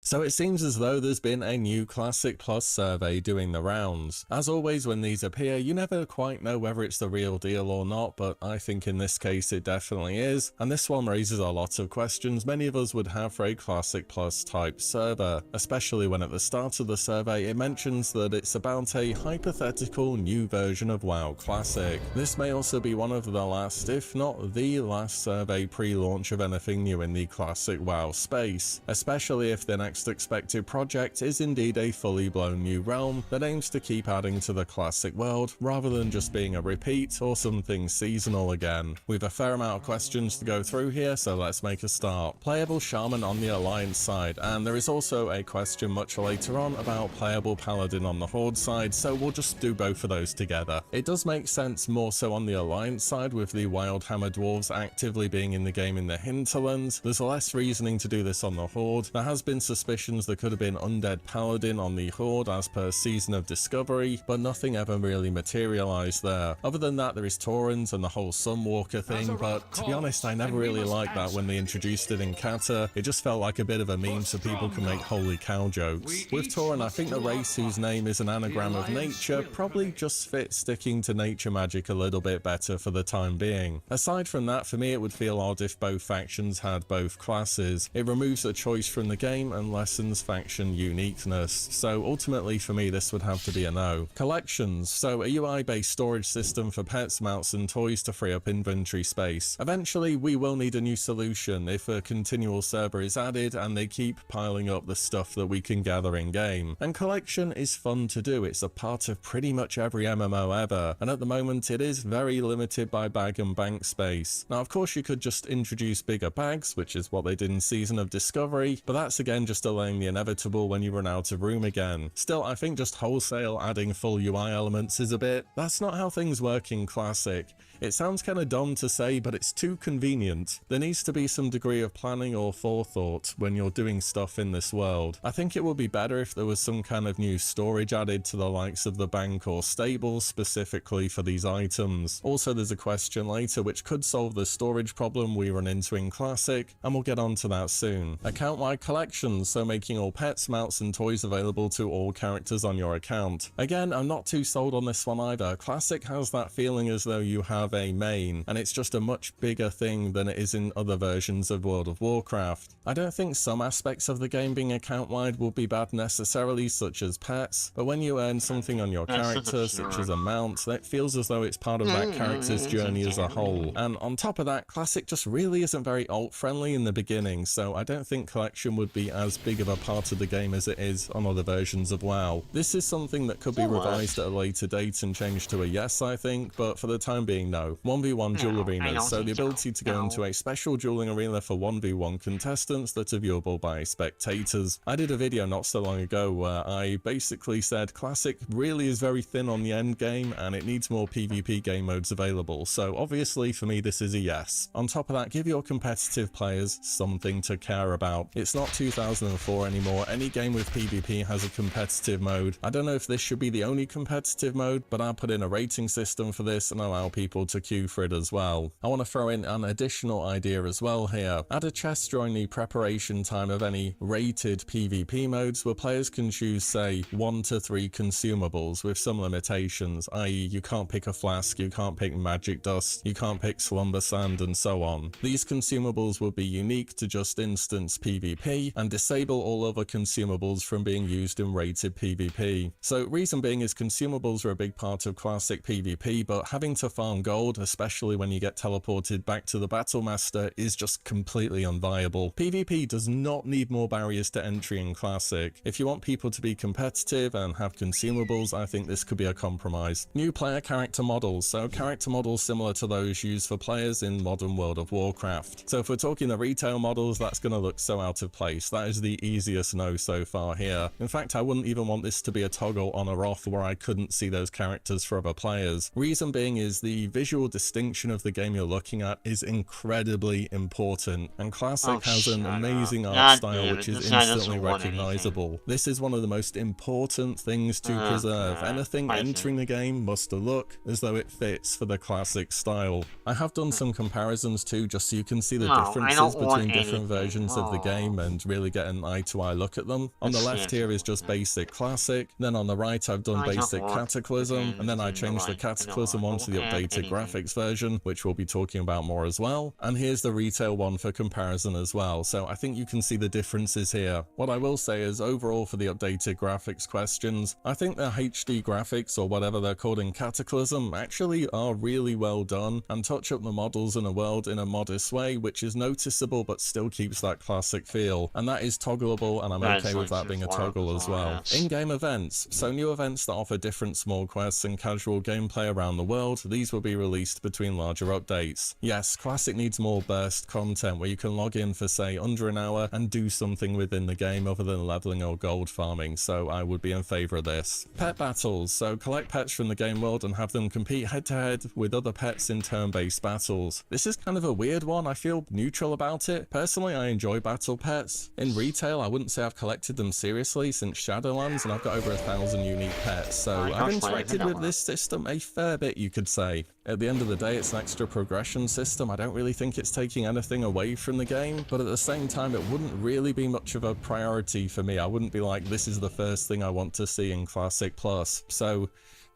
So it seems as though there's been a new Classic Plus survey doing the rounds. As always when these appear, you never quite know whether it's the real deal or not, but I think in this case it definitely is, and this one raises a lot of questions many of us would have for a Classic Plus type server, especially when at the start of the survey it mentions that it's about a hypothetical new version of WoW Classic. This may also be one of the last, if not the last survey pre-launch of anything new in the Classic WoW space, especially if the next expected project is indeed a fully blown new realm that aims to keep adding to the classic world rather than just being a repeat or something seasonal again. We've a fair amount of questions to go through here, so let's make a start. Playable Shaman on the Alliance side, and there is also a question much later on about playable Paladin on the Horde side, so we'll just do both of those together. It does make sense more so on the Alliance side with the Wildhammer Dwarves actively being in the game in the hinterlands. There's less reasoning to do this on the Horde. There has been suspicions there could have been Undead Paladin on the Horde as per Season of Discovery, but nothing ever really materialized there. Other than that, there is Taurens and the whole Sunwalker thing, but to be honest, I never really liked that when they introduced it in Kata. It just felt like a bit of a meme so people can make holy cow jokes. With Tauren, I think the race whose name is an anagram of nature probably just fits sticking to nature magic a little bit better for the time being. Aside from that, for me it would feel odd if both factions had both classes. It removes a choice from the game and lessens faction uniqueness, so ultimately for me this would have to be a no. Collections, so a UI-based storage system for pets, mounts and toys to free up inventory space. Eventually we will need a new solution if a continual server is added and they keep piling up the stuff that we can gather in game. And collection is fun to do, it's a part of pretty much every MMO ever, and at the moment it is very limited by bag and bank space. Now of course you could just introduce bigger bags, which is what they did in Season of Discovery, but that's again just delaying the inevitable when you run out of room again. Still, I think just wholesale adding full UI elements is a bit... that's not how things work in Classic. It sounds kinda dumb to say, but it's too convenient. There needs to be some degree of planning or forethought when you're doing stuff in this world. I think it would be better if there was some kind of new storage added to the likes of the bank or stables specifically for these items. Also, there's a question later which could solve the storage problem we run into in Classic, and we'll get onto that soon. Account-wide collections, so making all pets, mounts and toys available to all characters on your account. Again, I'm not too sold on this one either. Classic has that feeling as though you have a main, and it's just a much bigger thing than it is in other versions of World of Warcraft. I don't think some aspects of the game being account-wide will be bad necessarily, such as pets, but when you earn something on your character, such as a mount, it feels as though it's part of that character's journey as a whole. And on top of that, Classic just really isn't very alt-friendly in the beginning, so I don't think collection would be as big of a part of the game as it is on other versions of WoW. This is something that could be revised at a later date and changed to a yes, I think, but for the time being, no. 1v1 duel arenas, so the ability to go into a special dueling arena for 1v1 contestants that are viewable by spectators. I did a video not so long ago where I basically said Classic really is very thin on the end game and it needs more PvP game modes available, so obviously for me this is a yes. On top of that, give your competitive players something to care about. It's not 2004 anymore, any game with PvP has a competitive mode. I don't know if this should be the only competitive mode, but I'll put in a rating system for this and allow people to queue for it as well. I want to throw in an additional idea as well here. Add a chest during the preparation time of any rated PvP modes where players can choose, say, 1 to 3 consumables with some limitations, i.e. you can't pick a flask, you can't pick magic dust, you can't pick slumber sand and so on. These consumables will be unique to just instance PvP and disable all other consumables from being used in rated PvP. So reason being is consumables are a big part of Classic PvP, but having to farm gold, especially when you get teleported back to the Battle Master, is just completely unviable. PvP does not need more barriers to entry in Classic. If you want people to be competitive and have consumables, I think this could be a compromise. New player character models, so character models similar to those used for players in modern World of Warcraft. So if we're talking the retail models, that's going to look so out of place. That is the easiest no so far here. In fact, I wouldn't even want this to be a toggle on or off where I couldn't see those characters for other players. Reason being is the visual distinction of the game you're looking at is incredibly important, and Classic has an amazing art style which is instantly recognizable. This is one of the most important things to preserve. Anything entering the game must look as though it fits for the Classic style. I have done some comparisons too, just so you can see the differences between different versions of the game and really get an eye-to-eye look at them. On the left here is just basic Classic, then on the right I've done basic Cataclysm, and then I changed the Cataclysm one to the updated graphics version, which we'll be talking about more as well. And here's the retail one for comparison as well, so I think you can see the differences here. What I will say is, overall for the updated graphics questions, I think the HD graphics, or whatever they're called in Cataclysm, actually are really well done and touch up the models in a world in a modest way, which is noticeable but still keeps that Classic feel, and that is toggleable, and I'm okay with that being a toggle as well. In-game events, so new events that offer different small quests and casual gameplay around the world, these will be released between larger updates. Yes, Classic needs more burst content where you can log in for say under an hour and do something within the game other than leveling or gold farming, so I would be in favour of this. Pet battles, so collect pets from the game world and have them compete head to head with other pets in turn-based battles. This is kind of a weird one, I feel neutral about it. Personally, I enjoy battle pets. In retail, I wouldn't say I've collected them seriously since Shadowlands, and I've got over 1,000 unique pets, so I've interacted with this system a fair bit, you could say. At the end of the day, it's an extra progression system. I don't really think it's taking anything away from the game, but at the same time, it wouldn't really be much of a priority for me. I wouldn't be like, this is the first thing I want to see in Classic Plus. So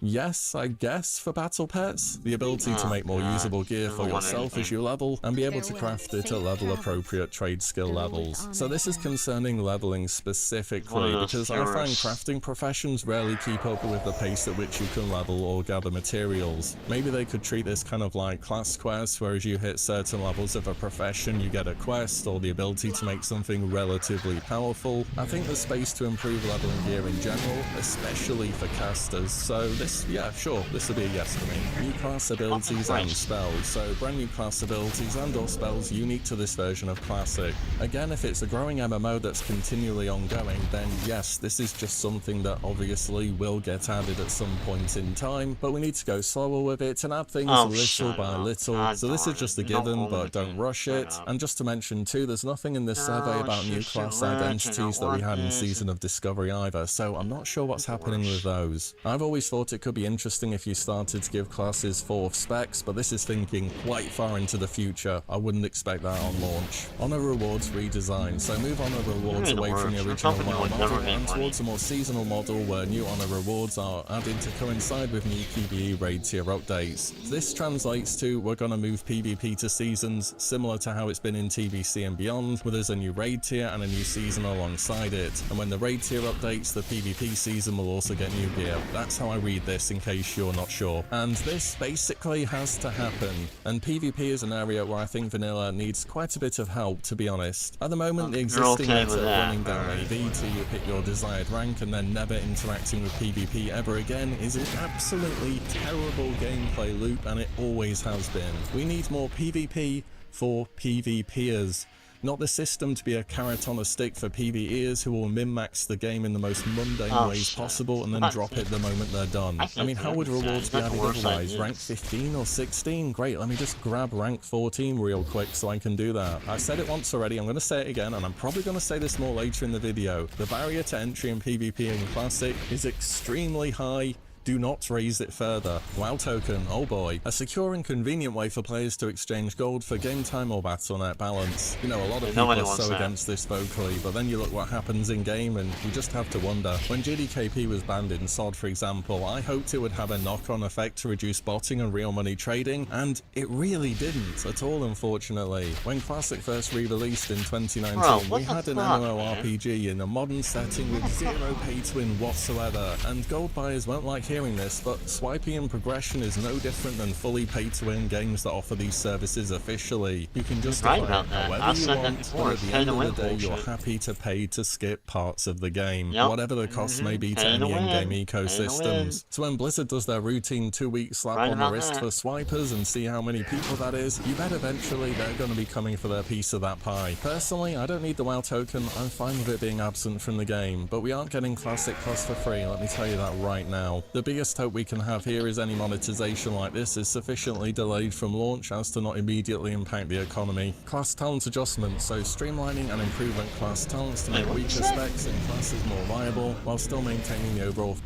yes, I guess for battle pets, the ability to make more usable gear for yourself as you level, and be able to craft it at level appropriate trade skill levels. So this is concerning leveling specifically, because I find crafting professions rarely keep up with the pace at which you can level or gather materials. Maybe they could treat this kind of like class quests, where as you hit certain levels of a profession you get a quest or the ability to make something relatively powerful. I think there's space to improve leveling gear in general, especially for casters, so yeah, sure, this will be a yes for me. New class abilities and spells, so brand new class abilities and or spells unique to this version of Classic. Again, if it's a growing MMO that's continually ongoing, then yes, this is just something that obviously will get added at some point in time, but we need to go slower with it and add things little by little, so this is just a given, but don't rush it. And just to mention too, there's nothing in this survey about new class identities that we had in Season of Discovery either, so I'm not sure what's happening with those. I've always thought it could be interesting if you started to give classes 4 specs, but this is thinking quite far into the future. I wouldn't expect that on launch. Honor rewards redesign, so move honor rewards away from the original WoW model and towards a more seasonal model where new honor rewards are added to coincide with new PvE raid tier updates. This translates to we're gonna move PvP to seasons, similar to how it's been in TBC and beyond, where there's a new raid tier and a new season alongside it, and when the raid tier updates, the PvP season will also get new gear. That's how I read this, in case you're not sure. And this basically has to happen, and PvP is an area where I think vanilla needs quite a bit of help, to be honest. At the moment, the existing method of running down AV till you hit your desired rank and then never interacting with PvP ever again is an absolutely terrible gameplay loop, and it always has been. We need more PvP for PvPers. Not the system to be a carrot on a stick for PvEers who will min-max the game in the most mundane ways possible and then drop it the moment they're done. I mean, how would rewards be added otherwise? Rank 15 or 16? Great, let me just grab rank 14 real quick so I can do that. I've said it once already, I'm going to say it again, and I'm probably going to say this more later in the video. The barrier to entry in PvP in Classic is extremely high. Do not raise it further. WoW token, oh boy. A secure and convenient way for players to exchange gold for game time or Battle.net balance. You know, a lot of people are so against this vocally, but then you look what happens in game and you just have to wonder. When GDKP was banned in SOD, for example, I hoped it would have a knock-on effect to reduce botting and real money trading, and it really didn't at all, unfortunately. When Classic first re-released in 2019, we had an MMORPG in a modern setting with zero pay-to-win whatsoever, and gold buyers won't like hearing this, but swiping and progression is no different than fully pay-to-win games that offer these services officially. You can justify it however you want, but at the end of the day, you're happy to pay to skip parts of the game, whatever the cost may be to any in-game ecosystems. So when Blizzard does their routine 2-week slap on the wrist for swipers and see how many people that is, you bet eventually they're going to be coming for their piece of that pie. Personally, I don't need the WoW token, I'm fine with it being absent from the game, but we aren't getting Classic Plus for free, let me tell you that right now. The biggest hope we can have here is any monetization like this is sufficiently delayed from launch as to not immediately impact the economy. Class talent adjustments, so streamlining and improving class talents to make weaker specs in classes more viable, while still maintaining the overall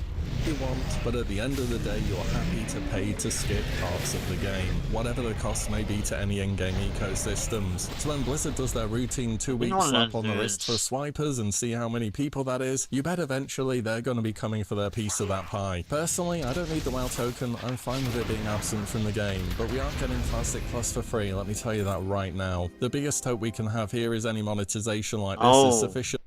you want, but at the end of the day you're happy to pay to skip parts of the game, whatever the cost may be to any in-game ecosystems. So when Blizzard does their routine 2-week slap on the wrist for swipers and see how many people that is, you bet eventually they're going to be coming for their piece of that pie. Personally, I don't need the WoW token, I'm fine with it being absent from the game, but we aren't getting Classic Plus for free, let me tell you that right now. The biggest hope we can have here is any monetization like this is sufficient.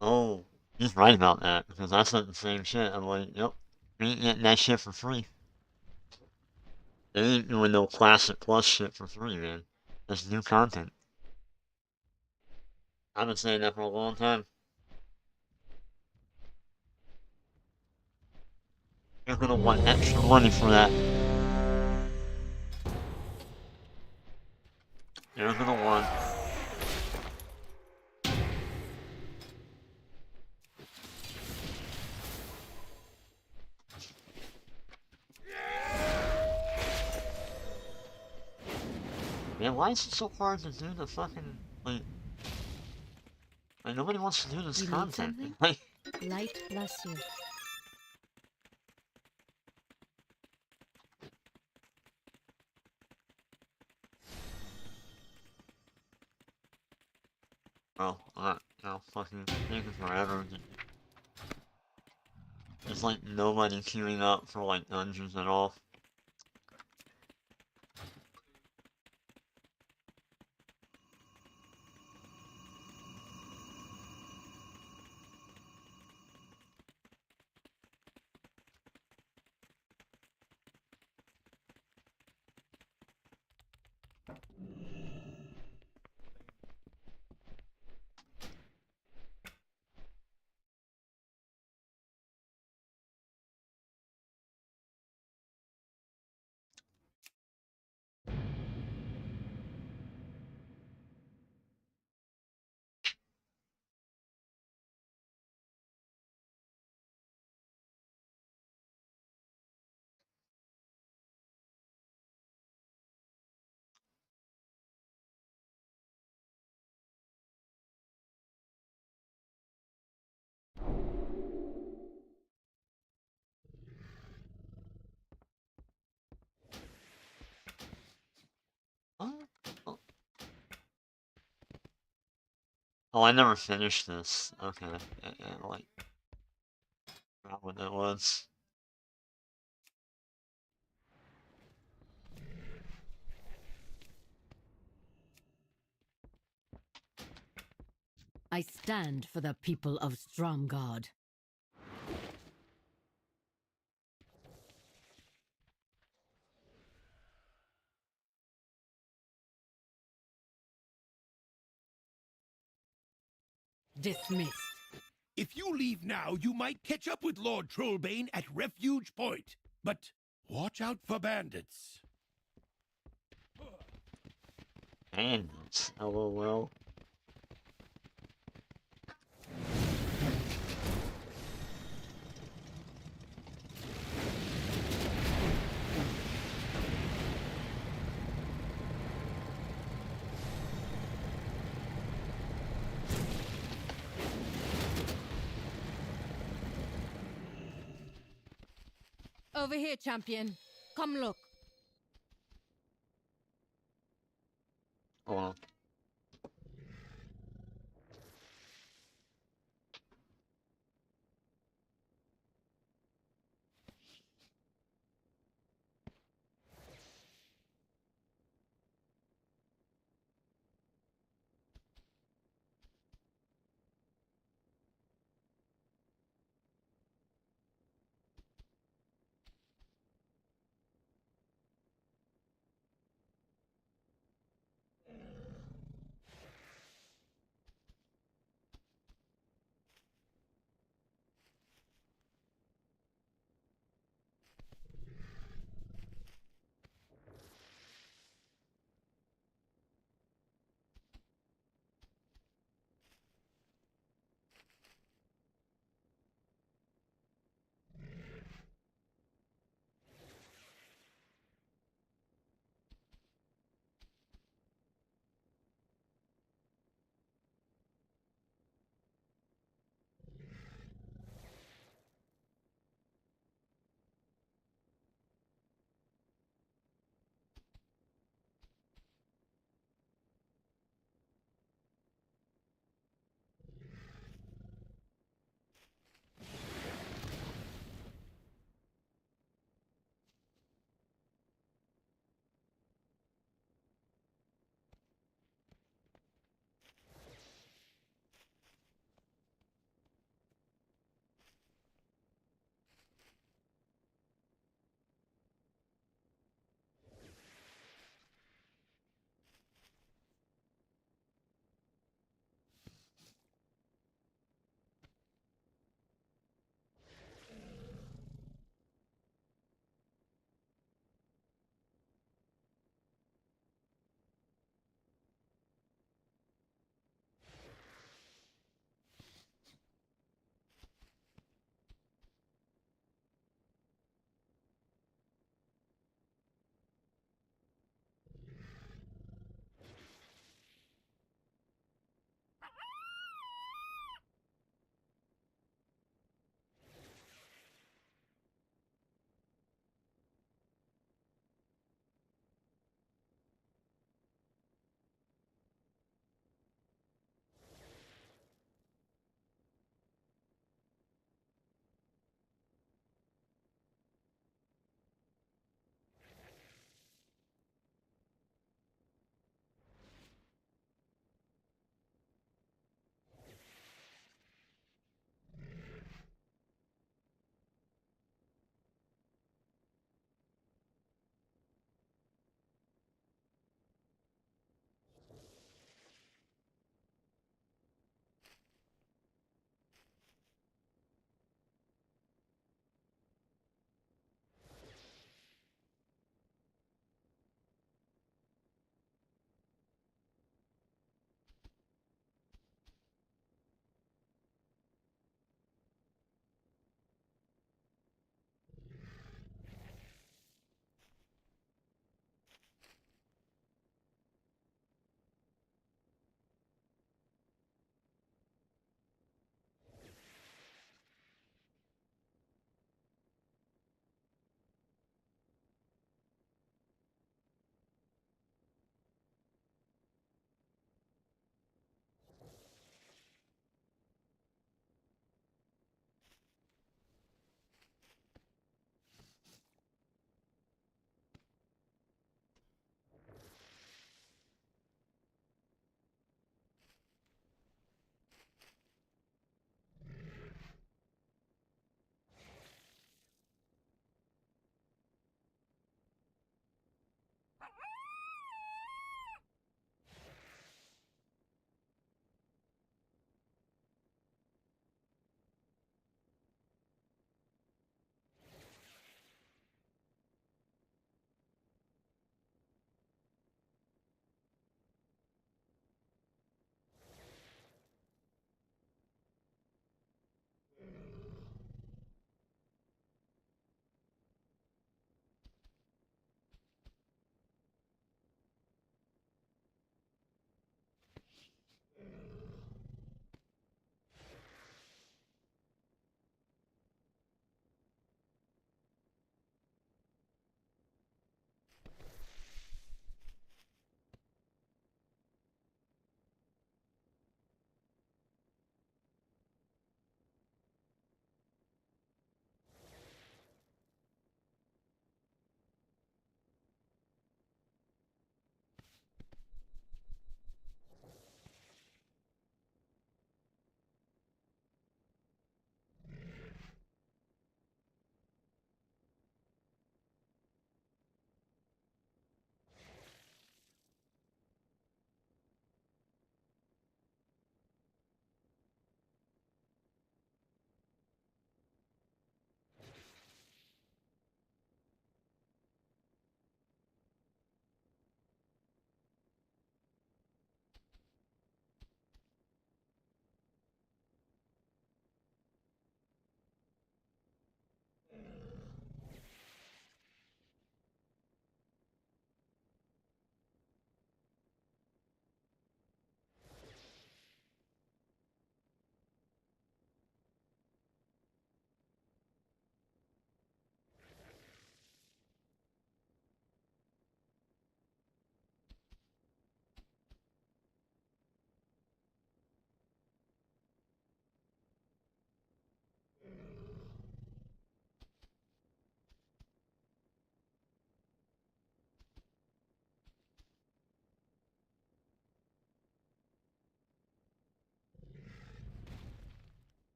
Oh, he's right about that, because I said the same shit. I'm like, yep, we ain't getting that shit for free. They ain't doing no Classic Plus shit for free, man. That's new content. I've been saying that for a long time. You're gonna want extra money for that. You're gonna want... Man, why is it so hard to do the fucking, like nobody wants to do this content. Like, light bless you. bro, fucking taking forever. There's like nobody queuing up for like dungeons at all. Oh, oh, I never finished this. Okay, like, forgot what that was. I stand for the people of Stromgard. Dismissed. If you leave now, you might catch up with Lord Trollbane at Refuge Point. But watch out for bandits. Bandits, LOL. Over here, champion. Come look. Hold on.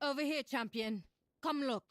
Over here, champion. Come look.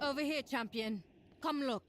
Over here, champion. Come look.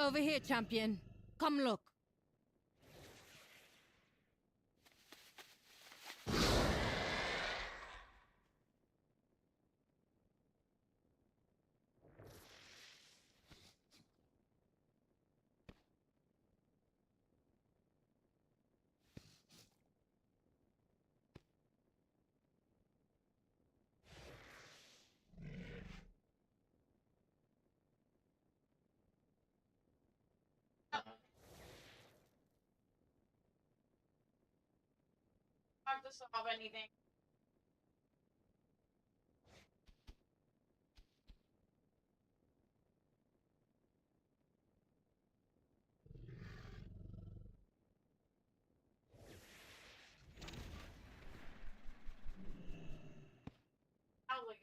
Over here, champion. Come look. Hard to solve anything. Probably.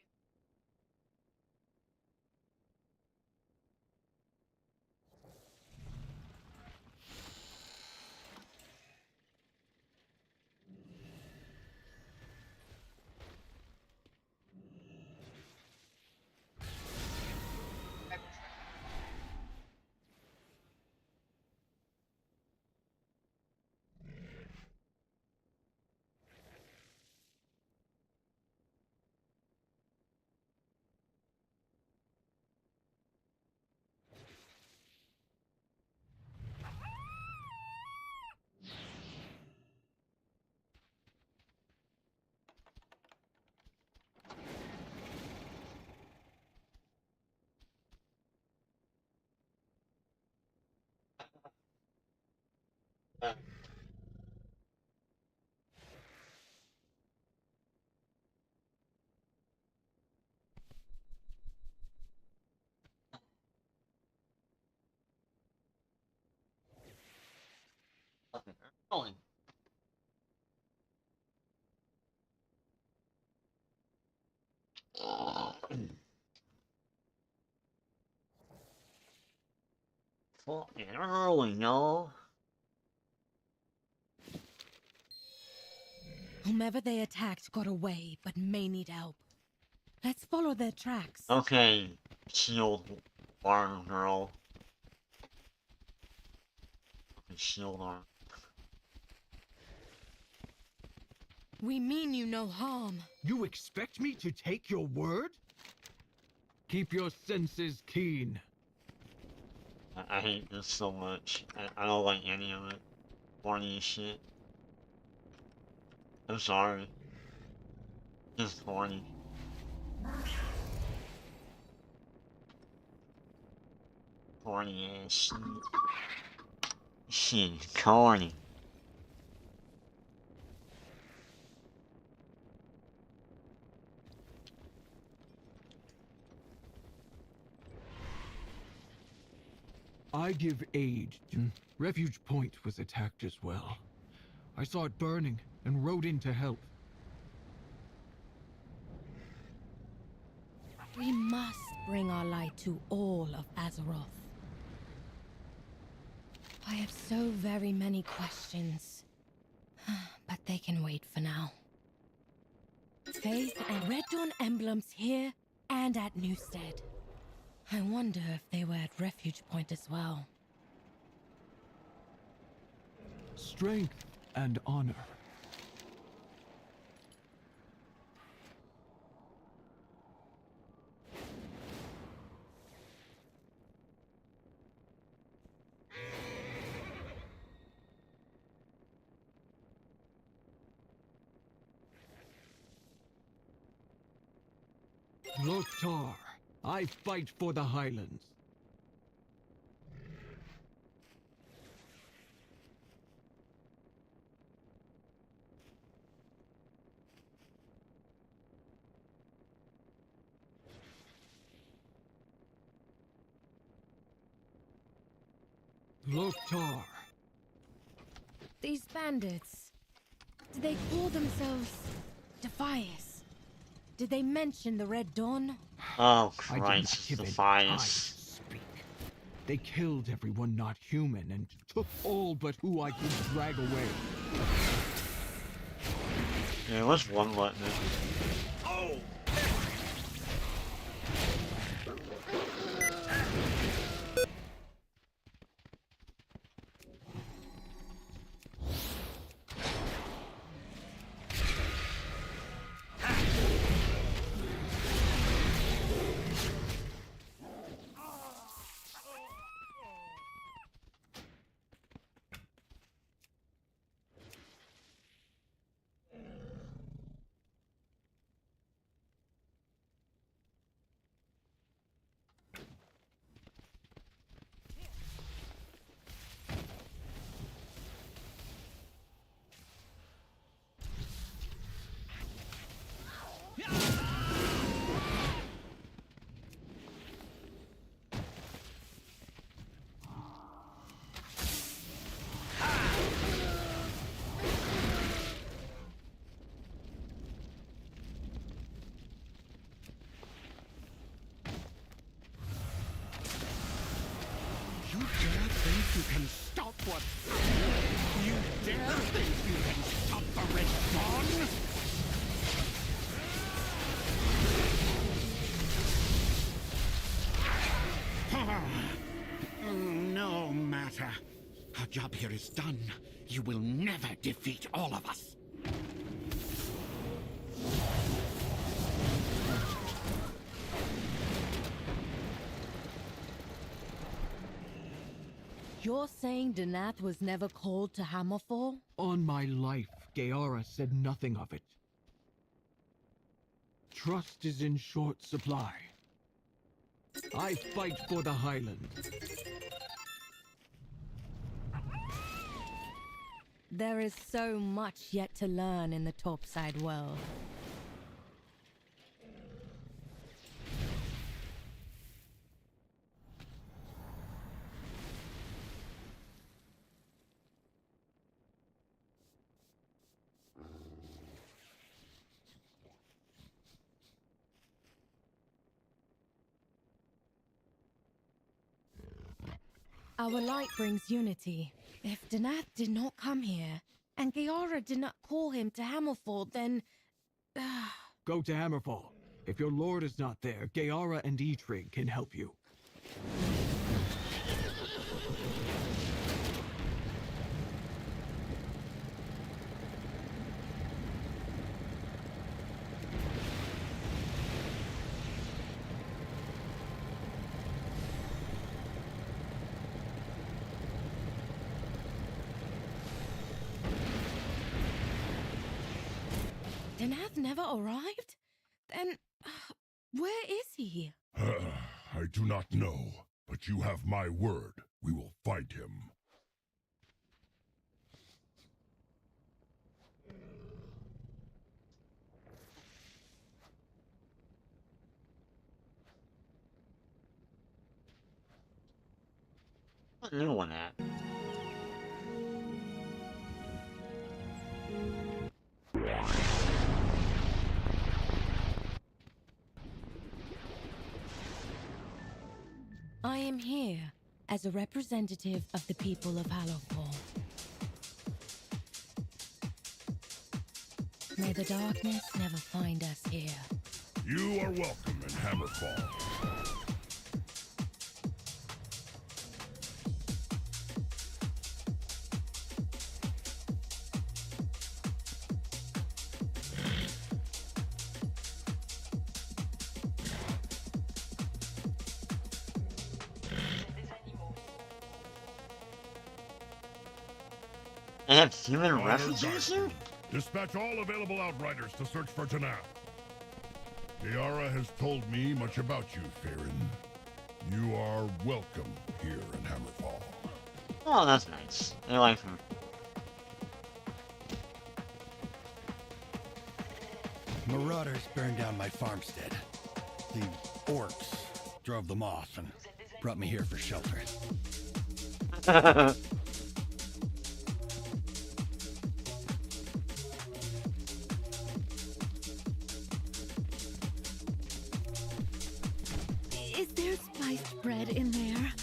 Rolling. Fucking early, y'all. Whomever they attacked got away, but may need help. Let's follow their tracks. Okay, shield arm girl. Okay, shield arm. We mean you no harm. You expect me to take your word? Keep your senses keen. I hate this so much. I don't like any of it. Corny as shit. I'm sorry. Just corny. Corny ass shit. Shit is corny. I give aid. Refuge Point was attacked as well. I saw it burning and rode in to help. We must bring our light to all of Azeroth. I have so very many questions, but they can wait for now. Faith and Red Dawn emblems here and at Newstead. I wonder if they were at Refuge Point as well. Strength and honor. Loktar, I fight for the Highlands. Loktar. These bandits, do they call themselves Defias? Did they mention the Red Dawn? Oh I did not Christ, give an eye to Defiance. speak. They killed everyone not human and took all but who I could drag away. Yeah, what's one button? Oh! You dare think you can stop what? You dare think you can stop the Red Dawn? No matter. Our job here is done. You will never defeat all of us. You're saying Denath was never called to Hammerfall? On my life, Gaara said nothing of it. Trust is in short supply. I fight for the Highlands. There is so much yet to learn in the topside world. Our light brings unity. If Denath did not come here, and Gaara did not call him to Hammerfall, then... Go to Hammerfall. If your lord is not there, Gaara and Eitrig can help you. Denath never arrived? Then, where is he? I do not know, but you have my word. We will fight him. What new one at? I am here as a representative of the people of Hallowfall. May the darkness never find us here. You are welcome in Hammerfall. They have human Honor refugees here? Guardsmen, dispatch all available outriders to search for Tanab. Liara has told me much about you, Farron. You are welcome here in Hammerfall. Oh, that's nice. They like her. Marauders burned down my farmstead. The orcs drove them off and brought me here for shelter. Is there spiced bread in there?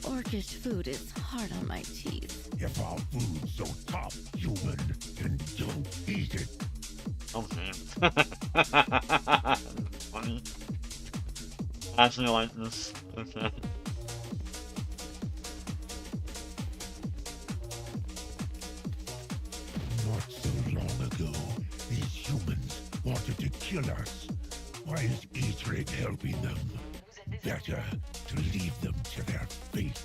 Orcish food is hard on my teeth. If our food's so top, human, then don't eat it. Okay. Funny. I actually like this. Okay. Not so long ago, these humans wanted to kill us. Why is Eatrig helping them? Better to leave them to their fate.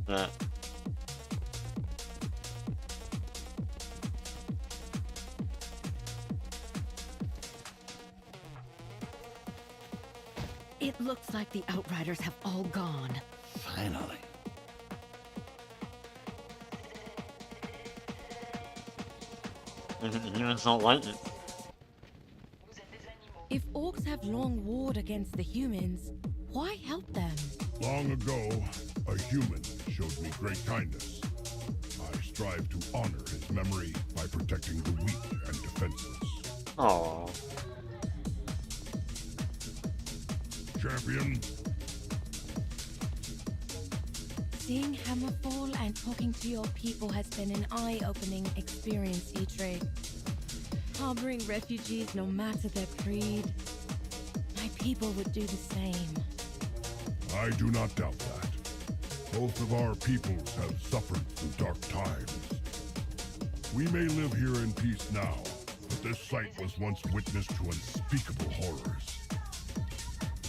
That. It looks like the Outriders have all gone. Finally. The humans don't like it. If orcs have long warred against the humans, why help them? Long ago, a human showed me great kindness. I strive to honor his memory by protecting the weak and defenseless. Oh. Champion, Seeing Hammerfall and talking to your people has been an eye-opening experience, Dietrich. Harboring refugees no matter their creed, my people would do the same. I do not doubt that. Both of our peoples have suffered through dark times. We may live here in peace now, but this site was once witness to unspeakable horrors.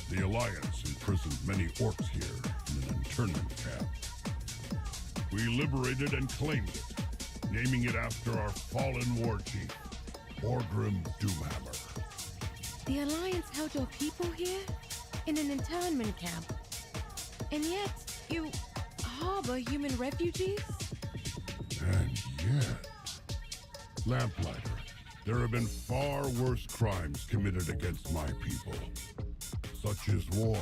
The Alliance imprisoned many orcs here in an internment camp. We liberated and claimed it, naming it after our fallen war chief, Orgrim Doomhammer. The Alliance held your people here? In an internment camp? And yet, you harbor human refugees? And yet, Lamplighter, there have been far worse crimes committed against my people, such as war.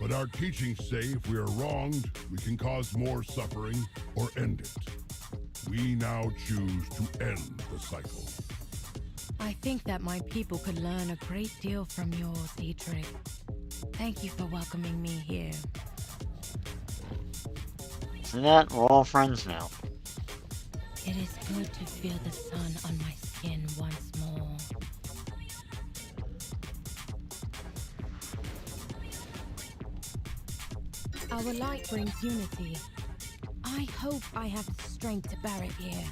But our teachings say if we are wronged, we can cause more suffering or end it. We now choose to end the cycle. I think that my people could learn a great deal from yours, Dietrich. Thank you for welcoming me here. See that? We're all friends now. It is good to feel the sun on my skin once more. Our light brings unity. I hope I have the strength to bear it here.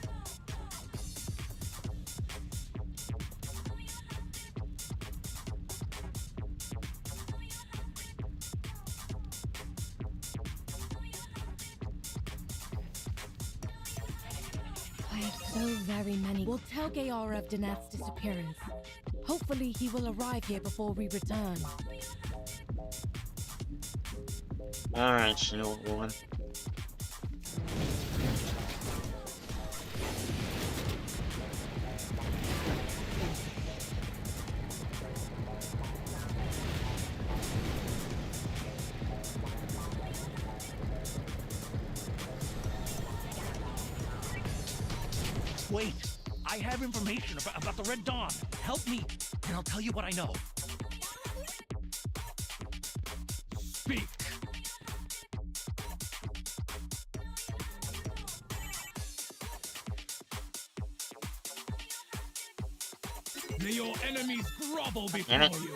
I have so very many. We'll tell Gayara of Danat's disappearance. Hopefully he will arrive here before we return. Alright, shield woman. wait. I have information about the Red Dawn. Help me, and I'll tell you what I know. Speak. May your enemies grovel before Damn it. you.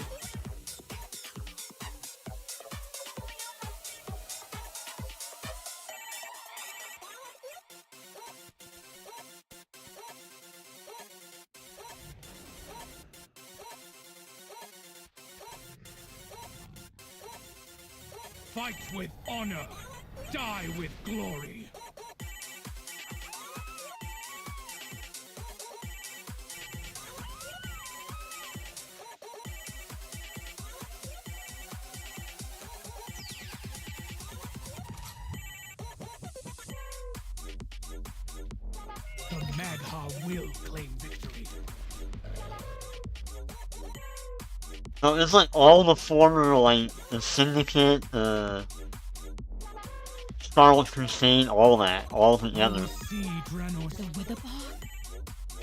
Fight with honor, die with glory. The Madha will claim victory. So it's like all the former, like, the Syndicate, Scarlet Crusade, all that, all together. See, Draenor. The Witherbark?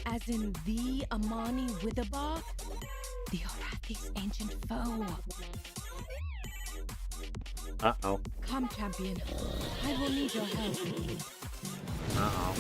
As in the Amani Witherbark? The Orathi's ancient foe. Uh-oh. Come, champion. I will need your help. Uh-oh.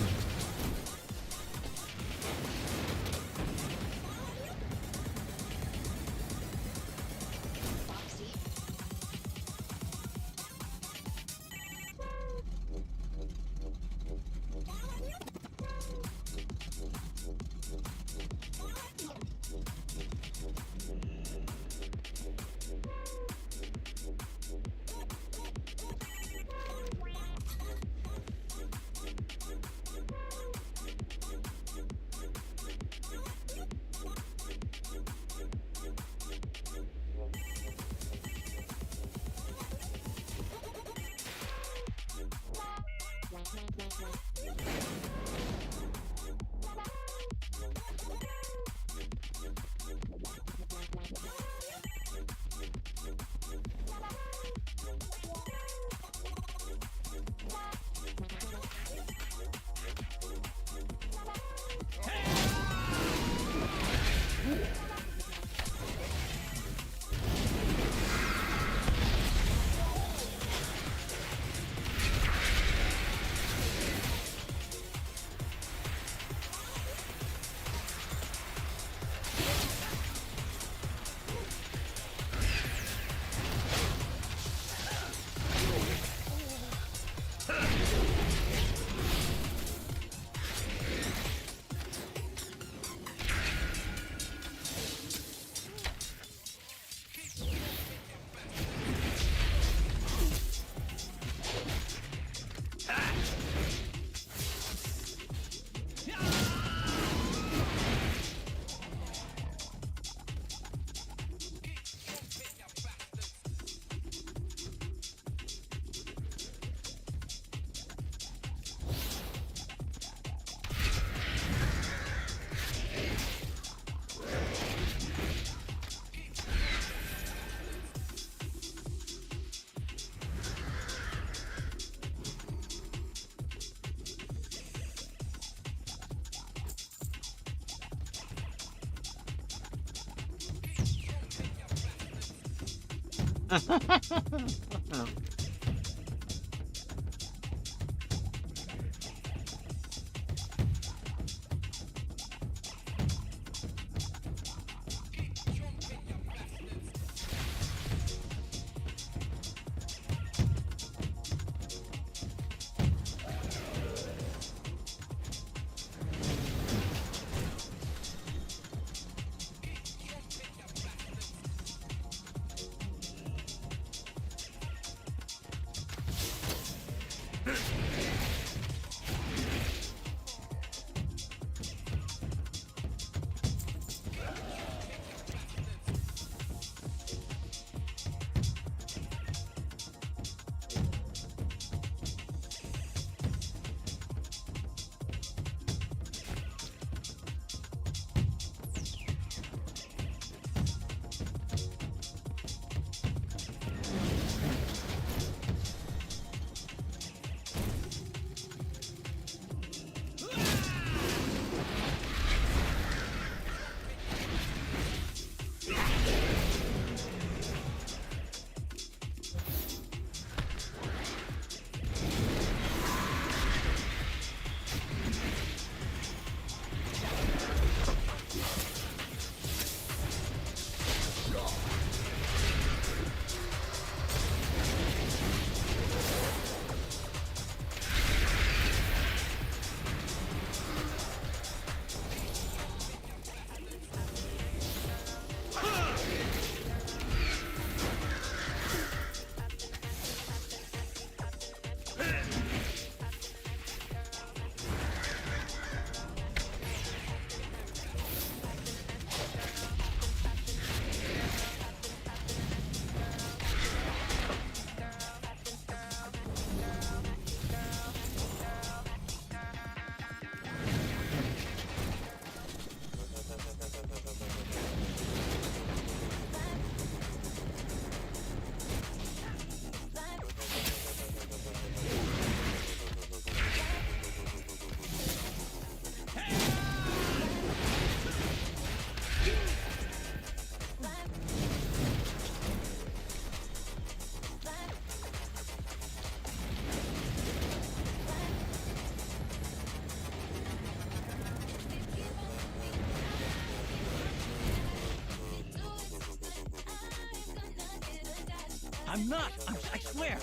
I'm not. I swear.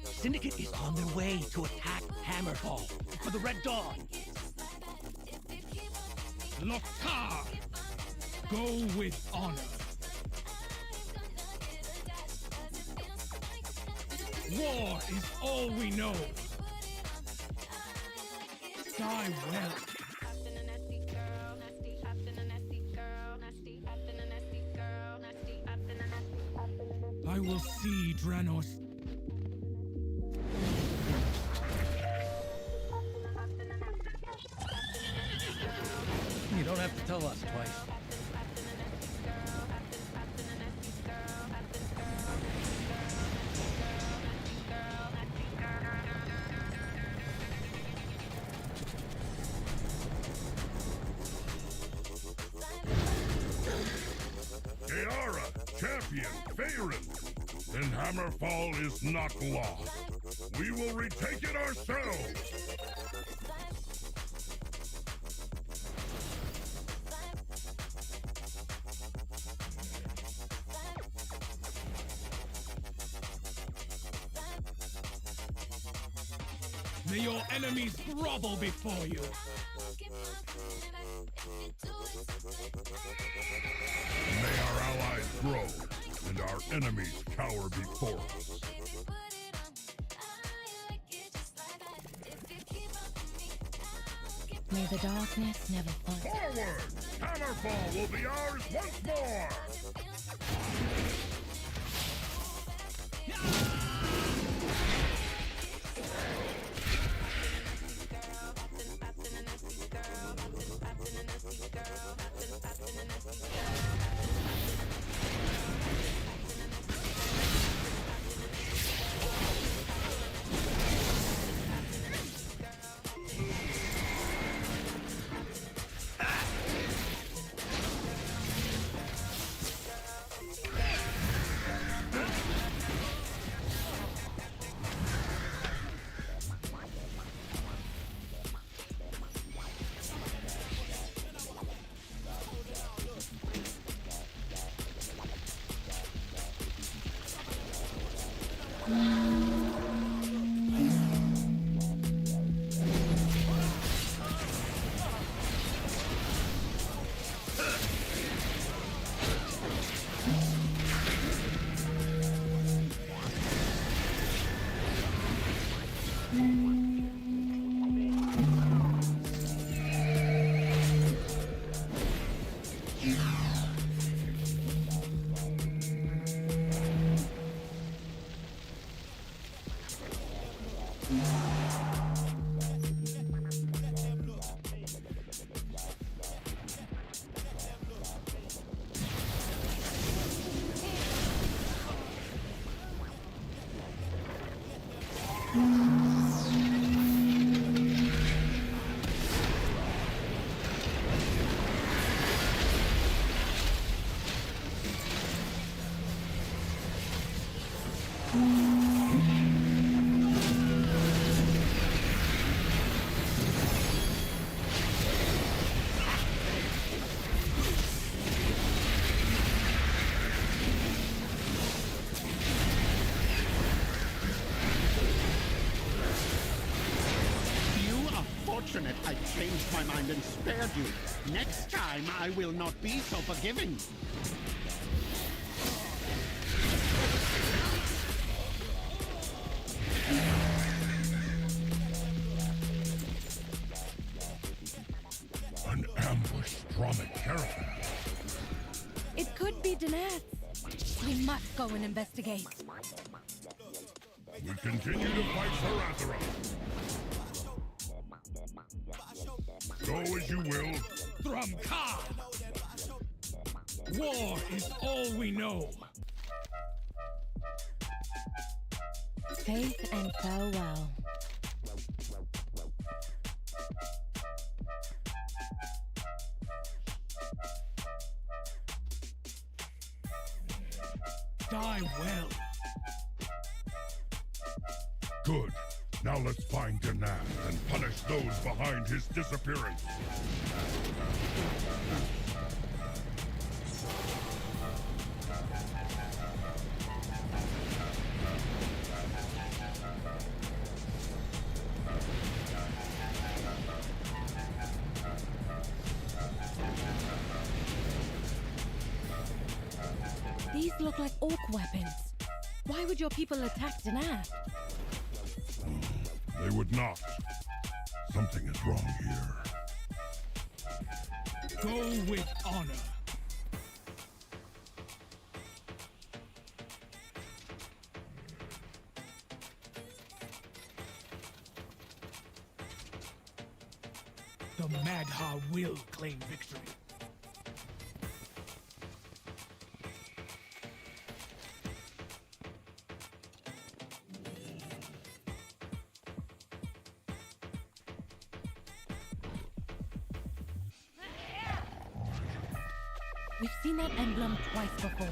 Syndicate is on their way to attack Hammerfall for the Red Dawn. Lokar, go with honor. War is all we know. Die well. I will see Dranos. You don't have to tell us twice. Keara, champion, Faerun. Then Hammerfall is not lost. We will retake it ourselves. May your enemies grovel before you. May our allies grow and our enemies cower before us. May the darkness never find. Forward! Hammerfall will be ours once more! I changed my mind and spared you. Next time, I will not be so forgiving. An ambush from a caravan. It could be Daneth. We must go and investigate. We continue to fight for Azeroth. Go as you will. Thrumkar! War is all we know. Faith and farewell. Die well. Good. Now let's find Daneth and punish those behind his disappearance. These look like orc weapons. Why would your people attack Danath? They would not. Something is wrong here. Go with honor. The Madha will claim victory. We've seen that emblem twice before.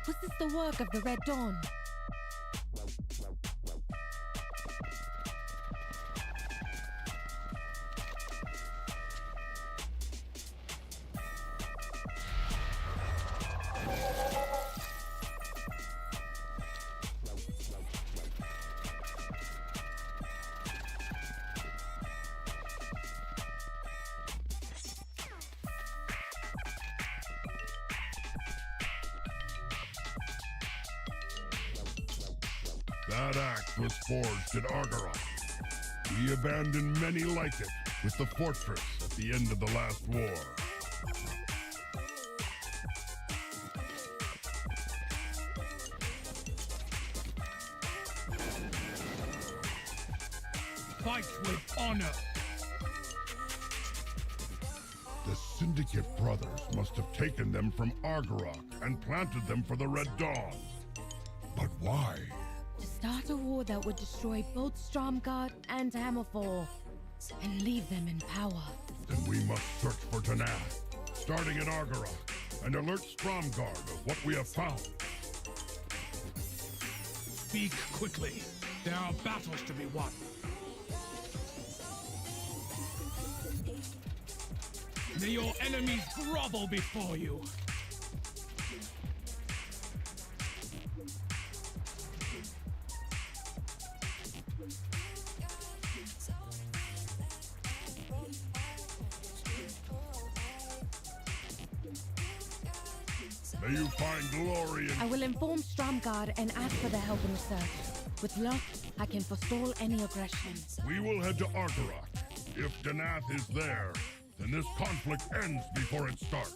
Was this the work of the Red Dawn? That axe was forged at Argorok. We abandoned many like it with the fortress at the end of the last war. Fight with honor. The Syndicate brothers must have taken them from Argorok and planted them for the Red Dawn. But why? To start a war that would destroy both Stromgarde and Hammerfall, and leave them in power. Then we must search for Danath, starting at Argorok, and alert Stromgarde of what we have found. Speak quickly. There are battles to be won. May your enemies grovel before you. May you find glory in... I will inform Stromgarde and ask for their help in the search. With luck, I can forestall any aggression. We will head to Argorok. If Danath is there, then this conflict ends before it starts.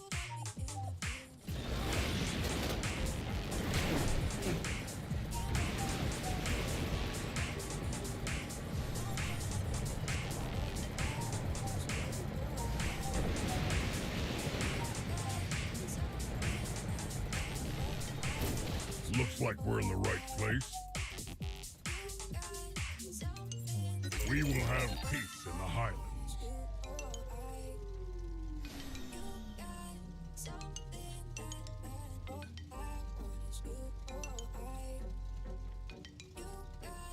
Looks like we're in the right place. We will have peace in the Highlands.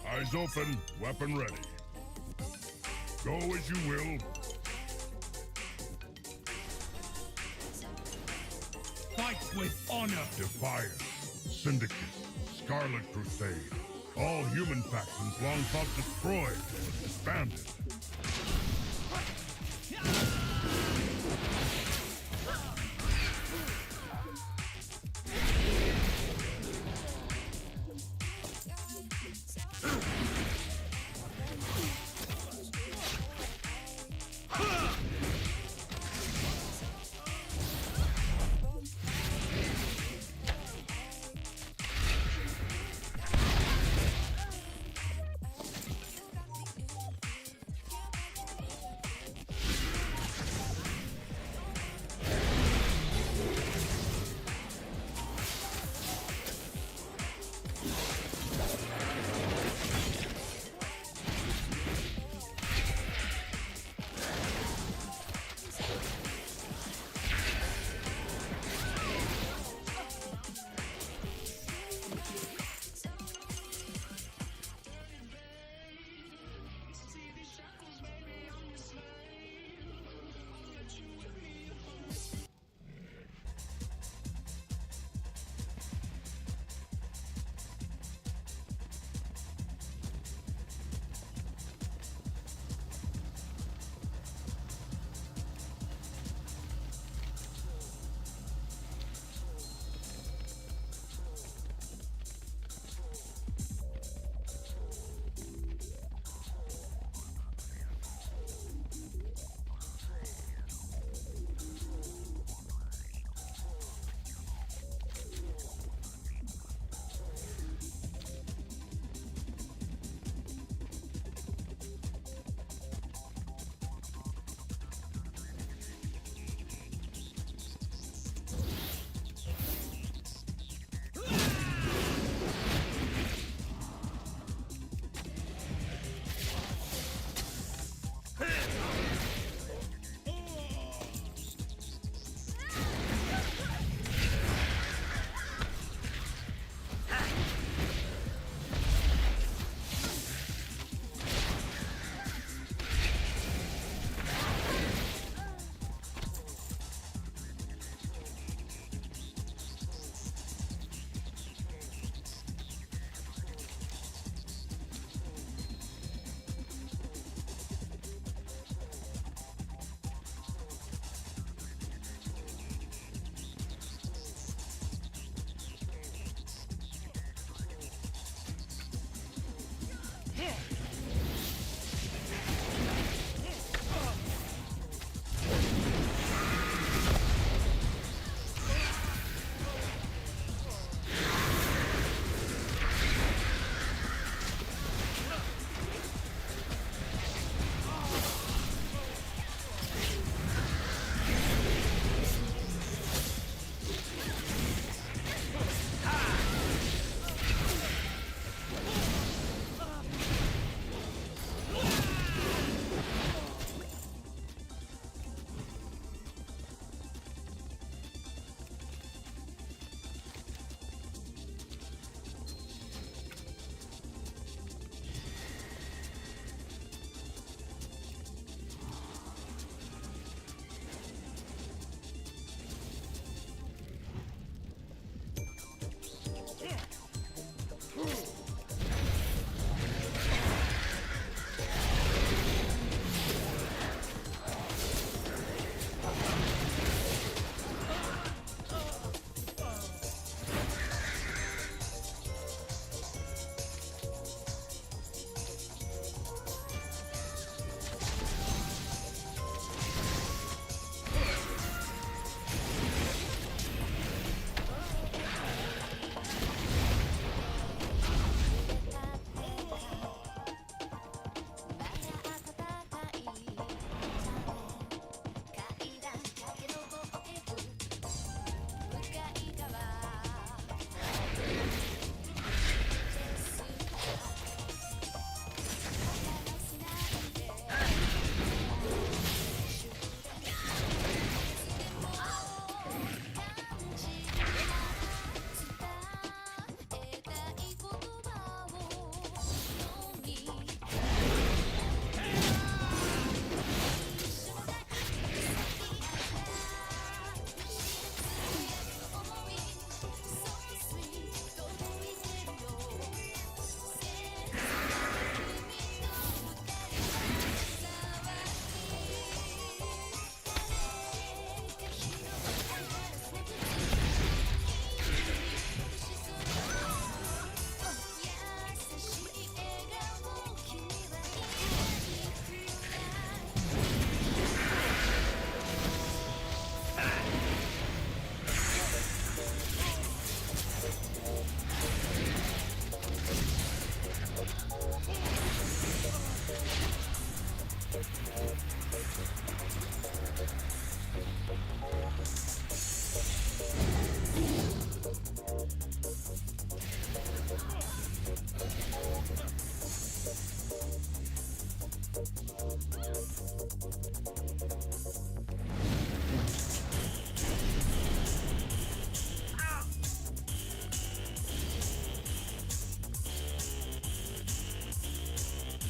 Eyes open, weapon ready. Go as you will. Fight with honor. Defiance, Syndicate, Scarlet Crusade. All human factions long thought destroyed and disbanded.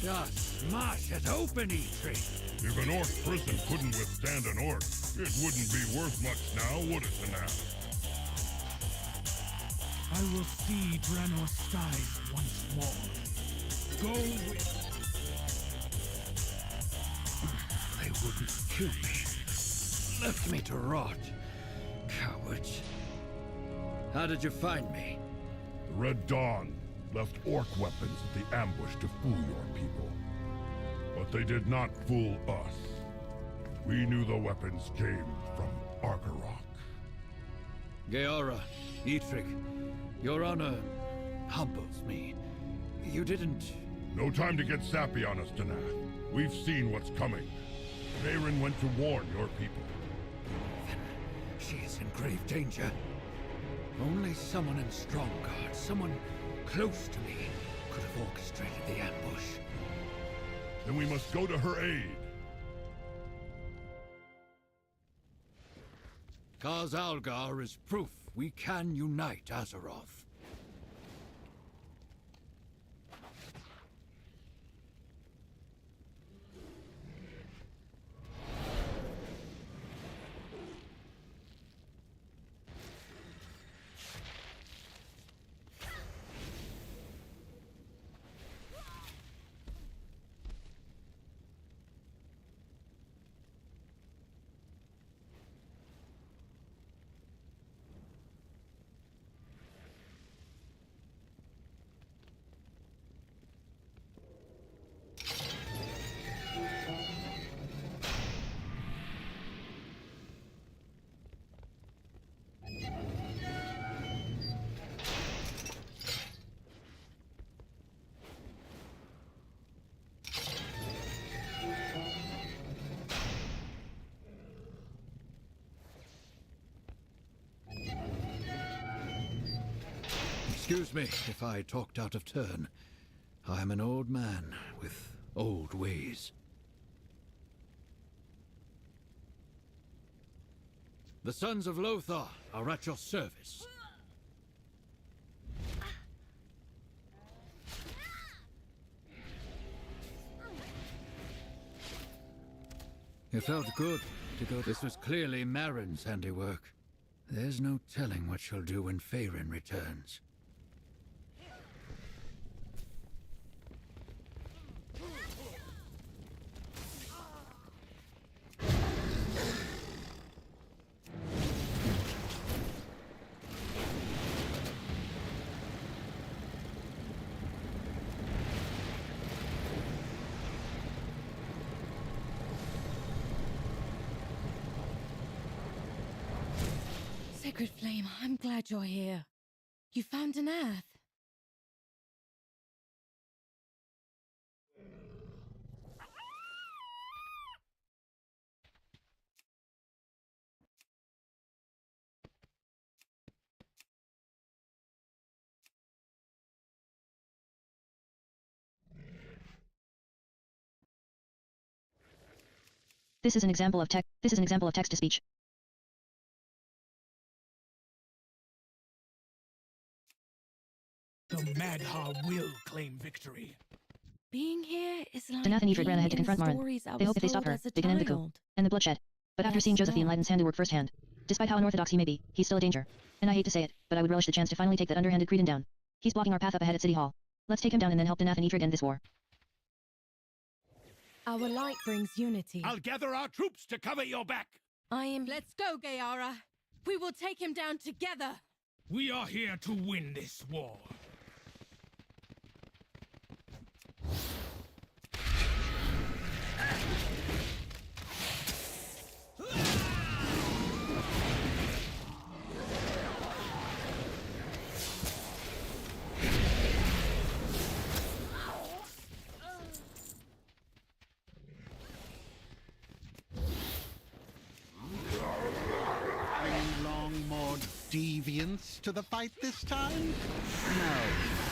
Just smash it open, Eitri. If an orc prison couldn't withstand an orc, it wouldn't be worth much now, would it, Anath? I will see Draenor's skies once more. Go with... They wouldn't kill me. Left me to rot. Cowards. How did you find me? The Red Dawn left orc weapons at the ambush to fool your people. But they did not fool us. We knew the weapons came from Argarok. Geora, Eitri, your honor humbles me. You didn't... No time to get sappy on us, Danath. We've seen what's coming. Varen went to warn your people. Then she is in grave danger. Only someone in Stromgarde, someone close to me, could have orchestrated the ambush. Then we must go to her aid. Kaz Algar is proof we can unite Azeroth. Excuse me if I talked out of turn. I am an old man with old ways. The Sons of Lothar are at your service. It felt good to go. This was clearly Marin's handiwork. There's no telling what she'll do when Faerun returns. Sacred Flame, I'm glad you're here. You found an earth. This is an example of text to speech. The Madha will claim victory. Being here is like Anath and Ifrit ran ahead to being in confront Marin. stories I They was hoped if they told stopped her, as a they can end the coup, child. and the bloodshed. But after Yes, seeing Josephine no. Leiden's handiwork firsthand, despite how unorthodox he may be, he's still a danger. And I hate to say it, but I would relish the chance to finally take that underhanded Cretan down. He's blocking our path up ahead at City Hall. Let's take him down and then help Anath and Ifrit end this war. Our light brings unity. I'll gather our troops to cover your back. I am... Let's go, Gayara. We will take him down together. We are here to win this war. Bring along more deviants to the fight this time? No.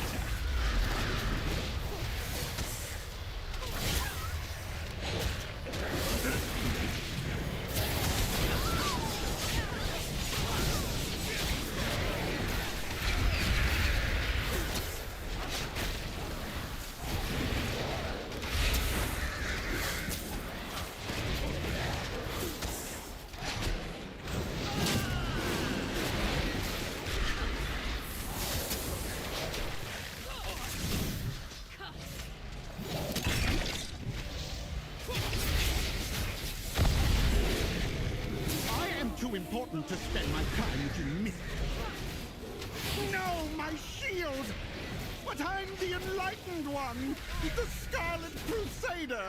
am too important to spend my time to miss it. No, my shield! But I'm the Enlightened One! The Scarlet Crusader!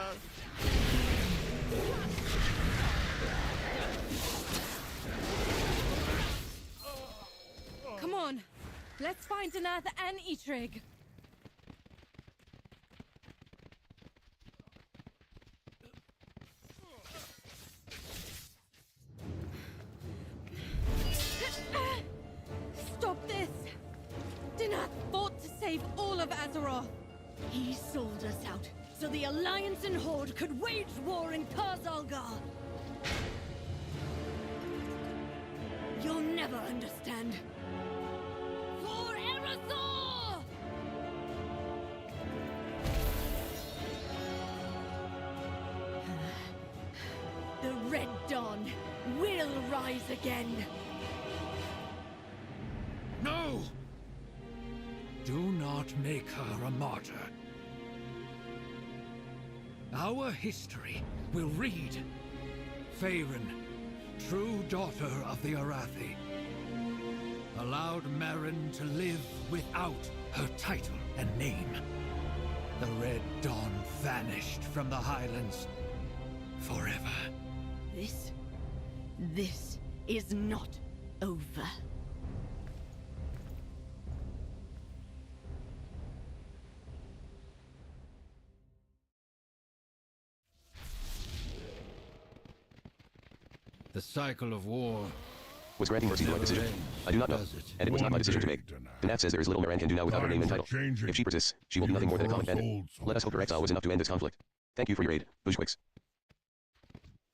Come on, let's find Anatha and Etrig. Stop this! Dinath fought to save all of Azeroth. He sold us out so the Alliance and Horde could wage war in Kazalgar. You'll never understand. For Erethdor! The Red Dawn will rise again. No! Do not make her a martyr. Our history will read. Faerun, true daughter of the Arathi, allowed Merrin to live without her title and name. The Red Dawn vanished from the Highlands forever. This is not over. The cycle of war was granting mercy the right decision? I do not know, and it was not my decision to make. Danath says there is little Merrin can do now without her name and title. If she persists, she will be nothing more than a common bandit. Let us hope her exile was enough to end this conflict. Thank you for your aid, Bushwicks.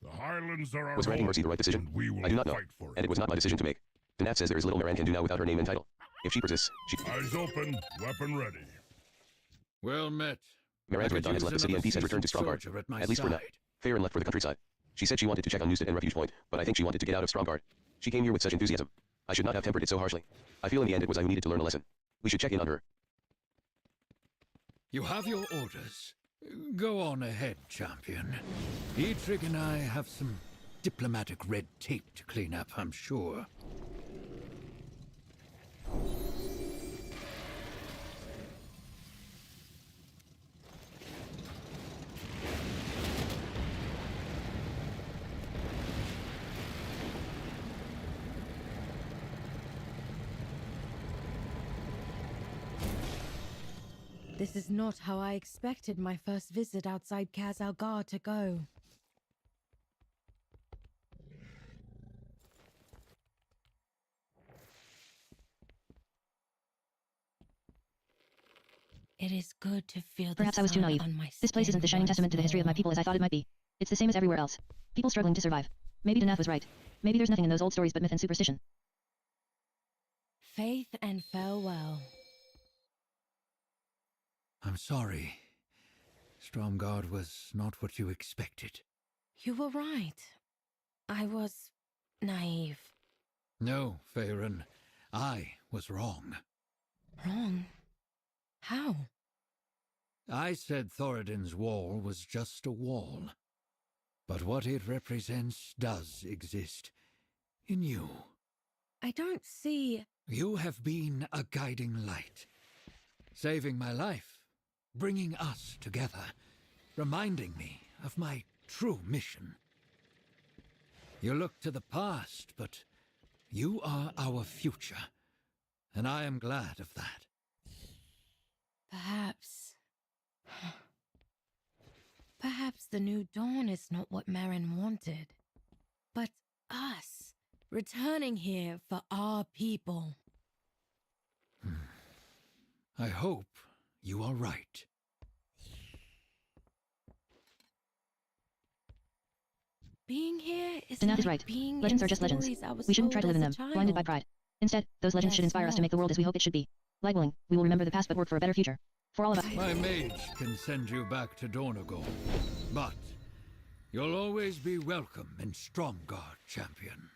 The Highlands are our Was granting home, mercy the right decision? and we will I do not know, fight for it. and it was not my decision to make. Danath says there is little Merrin can do now without her name and title. If she persists, she... Eyes open, weapon ready. well met. Merrin's Red Dawn has left the city and peace has returned to Stromgarde. At least for now. Faerun left for the countryside. She said she wanted to check on Newstead and Refuge Point, but I think she wanted to get out of Stromgarde. She came here with such enthusiasm. I should not have tempered it so harshly. I feel in the end it was I who needed to learn a lesson. We should check in on her. You have your orders. Go on ahead, champion. Etrig and I have some diplomatic red tape to clean up, I'm sure. This is not how I expected my first visit outside Kazalgar to go. It is good to feel the Perhaps I was too sun naive. on my This place isn't the shining skin testament to the history of my once people as I thought it might be. It's the same as everywhere else. People struggling to survive. Maybe Danath was right. Maybe there's nothing in those old stories but myth and superstition. more. Faith and farewell. I'm sorry. Stromgarde was not what you expected. You were right. I was naive. No, Faerun. I was wrong. Wrong? How? I said Thoradin's wall was just a wall. But what it represents does exist. In you. I don't see... You have been a guiding light. Saving my life. Bringing us together. Reminding me of my true mission. You look to the past, but you are our future. And I am glad of that. Perhaps... Perhaps the new dawn is not what Merrin wanted. But us, returning here for our people. I hope you are right. Being here is Danath like is right. being Legends in are just legends. stories I was We shouldn't try told to live in as them, a blinded by child. pride. Instead, those legends should Yes, inspire us to make the world as we hope it should be. God willing, we will remember the past but work for a better future. For all of us. My mage can send you back to Dornagol, but you'll always be welcome in Stromgarde, champion.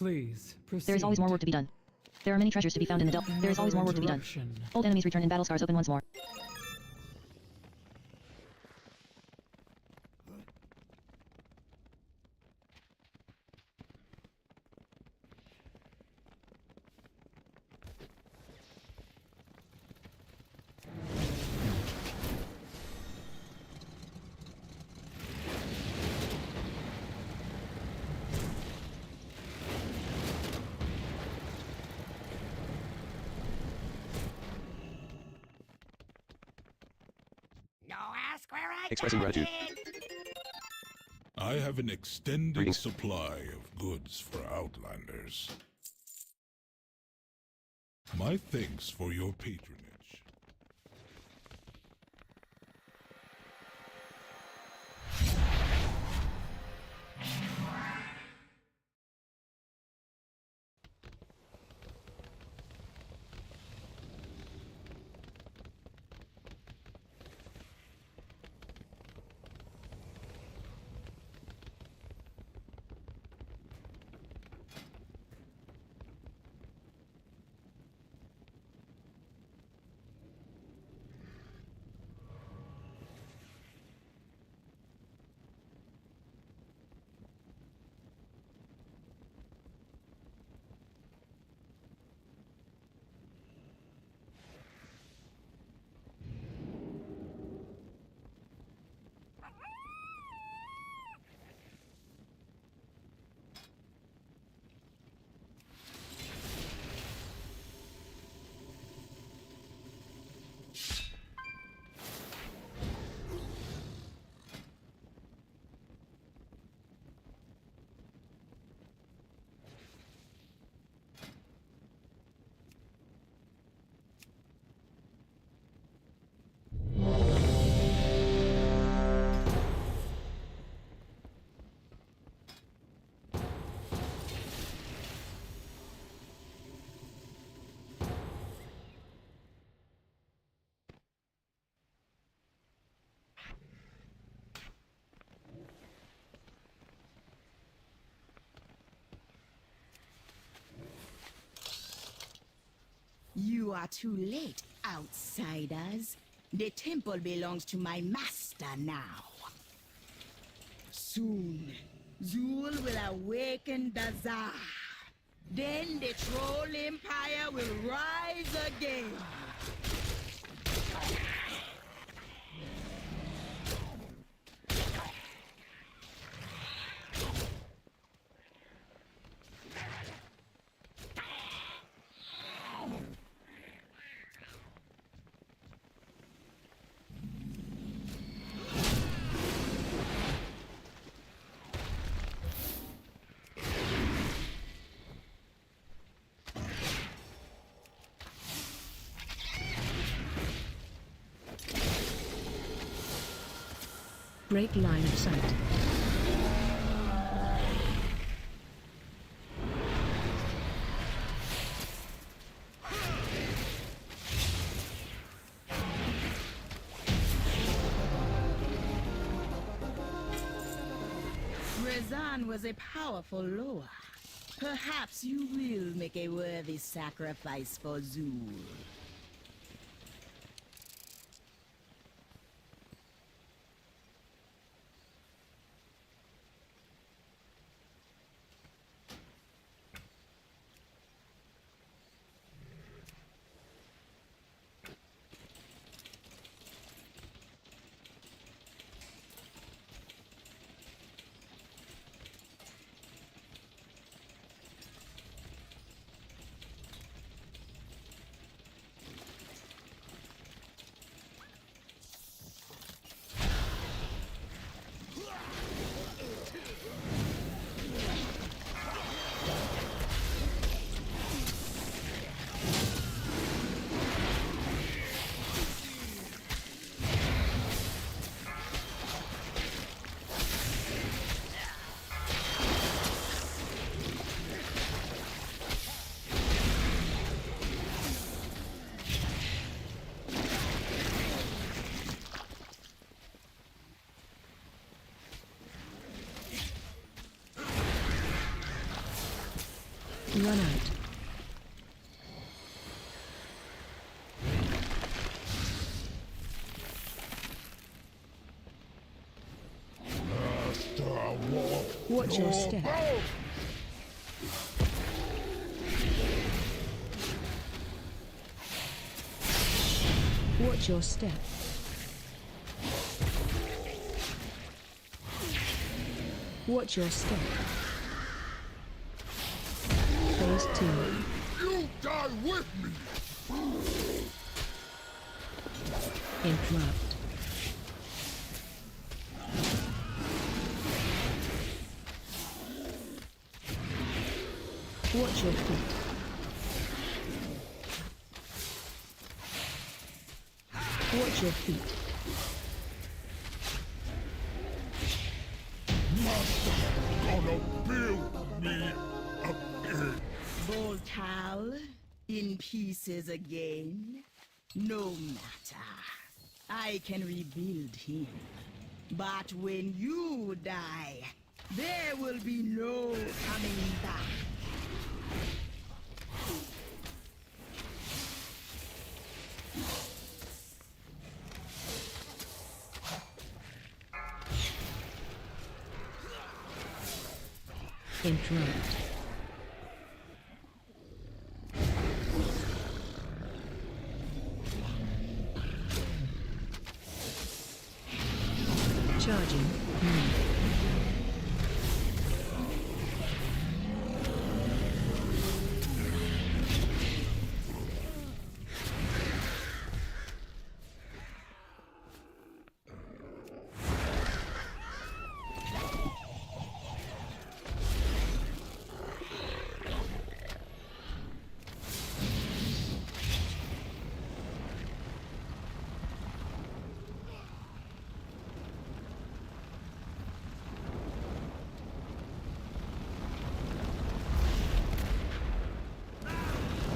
Please, proceed. There is always more work to be done. There are many treasures to be found in the Delta. There is always more work to be done. Old enemies return and battle scars open once more. Expressing gratitude. I have an extended Greetings. supply of goods for Outlanders. My thanks for your patronage. You are too late, outsiders. The temple belongs to my master now. Soon, Zul will awaken the Tsar. Then the Troll Empire will rise again. Break line of sight. Rezan was a powerful Loa. Perhaps you will make a worthy sacrifice for Zul. Watch your step. Watch your step. Watch your step. Phase 2. You die with me! Interrupt. Watch your feet. Watch your feet. Master, gonna build me a pig. Voltal, in pieces again? No matter. I can rebuild him. But when you die, there will be no coming back. Interrupt. Charging.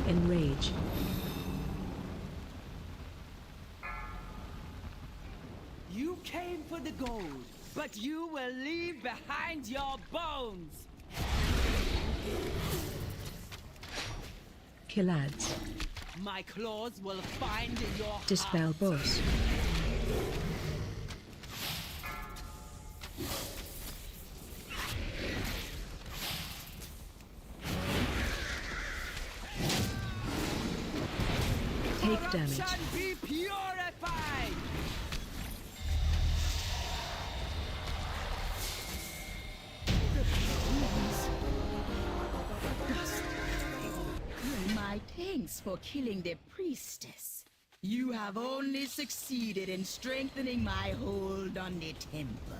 Enrage. You came for the gold, but you will leave behind your bones! Kill ads. My claws will find your Dispel heart. boss. Take damage. Corruption be purified! My thanks for killing the priestess. You have only succeeded in strengthening my hold on the temple.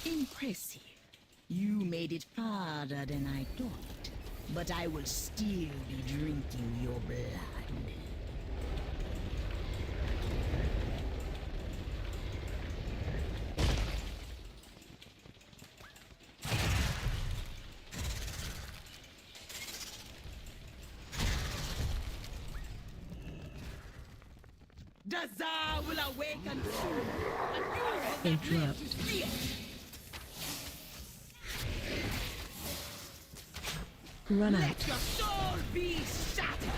Impressive. You made it farther than I thought. But I will still be drinking your blood. Dazar will awaken soon, and you will not live Interrupt. to see it. Run Let out. your soul be shattered.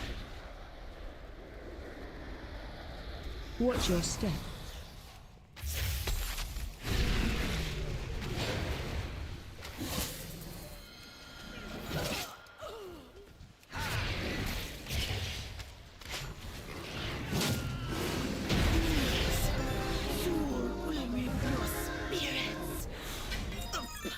Watch your step. Soul will rip your spirits apart.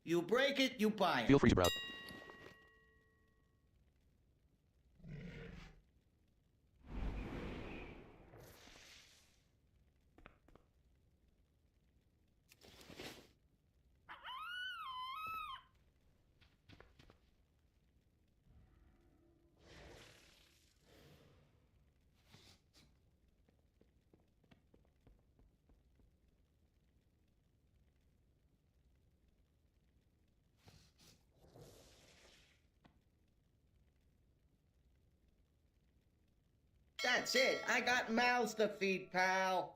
You break it, you buy it. Feel free to browse. That's it. I got mouths to feed, pal.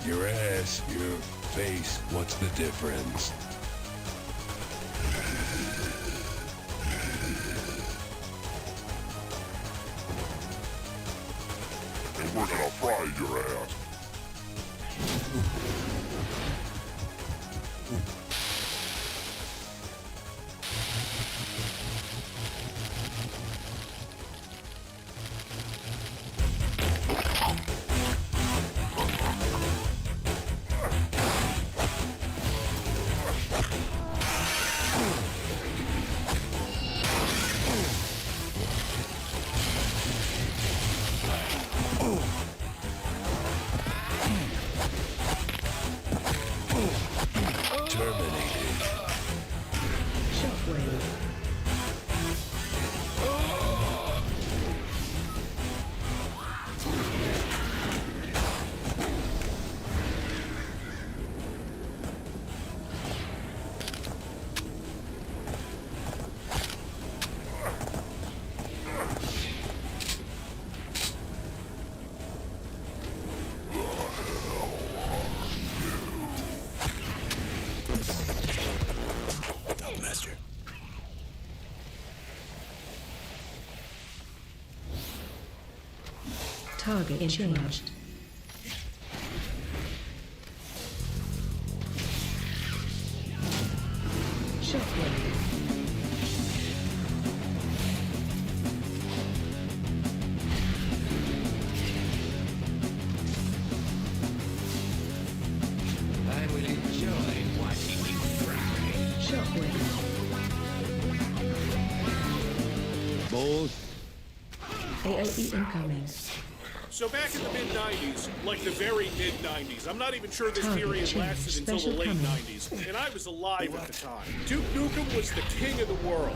Your ass, your face, what's the difference? And we're gonna fry your ass. Target changed. Shockwave. I will enjoy watching you fry. Shockwave. Both. AOE incoming. So back in the mid-90s, like the very mid-90s, I'm not even sure this Target period change. lasted until the Special late coming. 90s, and I was alive at the time. Duke Nukem was the king of the world.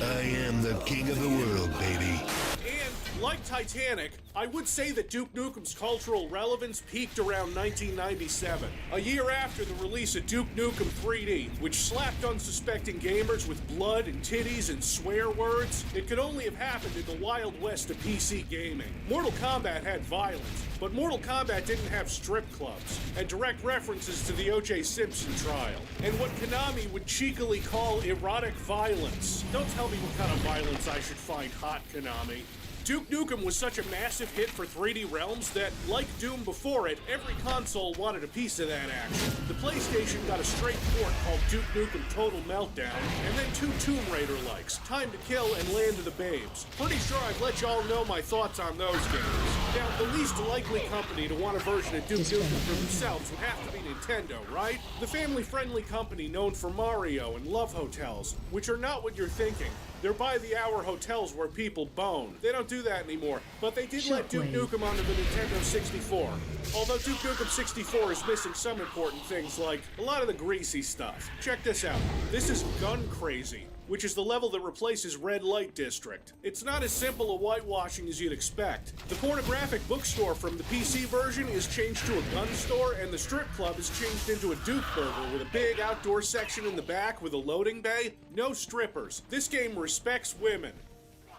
I am the king of the world, baby. And, like Titanic, I would say that Duke Nukem's cultural relevance peaked around 1997, a year after the release of Duke Nukem 3D, which slapped unsuspecting gamers with blood and titties and swear words. It could only have happened in the Wild West of PC gaming. Mortal Kombat had violence, but Mortal Kombat didn't have strip clubs, and direct references to the O.J. Simpson trial, and what Konami would cheekily call erotic violence. Don't tell me what kind of violence I should find hot, Konami. Duke Nukem was such a massive hit for 3D Realms that, like Doom before it, every console wanted a piece of that action. The PlayStation got a straight port called Duke Nukem Total Meltdown, and then two Tomb Raider-likes, Time to Kill and Land of the Babes. Pretty sure I've let y'all know my thoughts on those games. Now, the least likely company to want a version of Duke Nukem for themselves would have to be Nintendo, right? The family-friendly company known for Mario and Love Hotels, which are not what you're thinking. They're by-the-hour hotels where people bone. They don't do that anymore, but they did let Duke Nukem onto the Nintendo 64. Although Duke Nukem 64 is missing some important things, like a lot of the greasy stuff. Check this out. This is Gun Crazy, which is the level that replaces Red Light District. It's not as simple a whitewashing as you'd expect. The pornographic bookstore from the PC version is changed to a gun store, and the strip club is changed into a Duke Burger with a big outdoor section in the back with a loading bay. No strippers. This game respects women.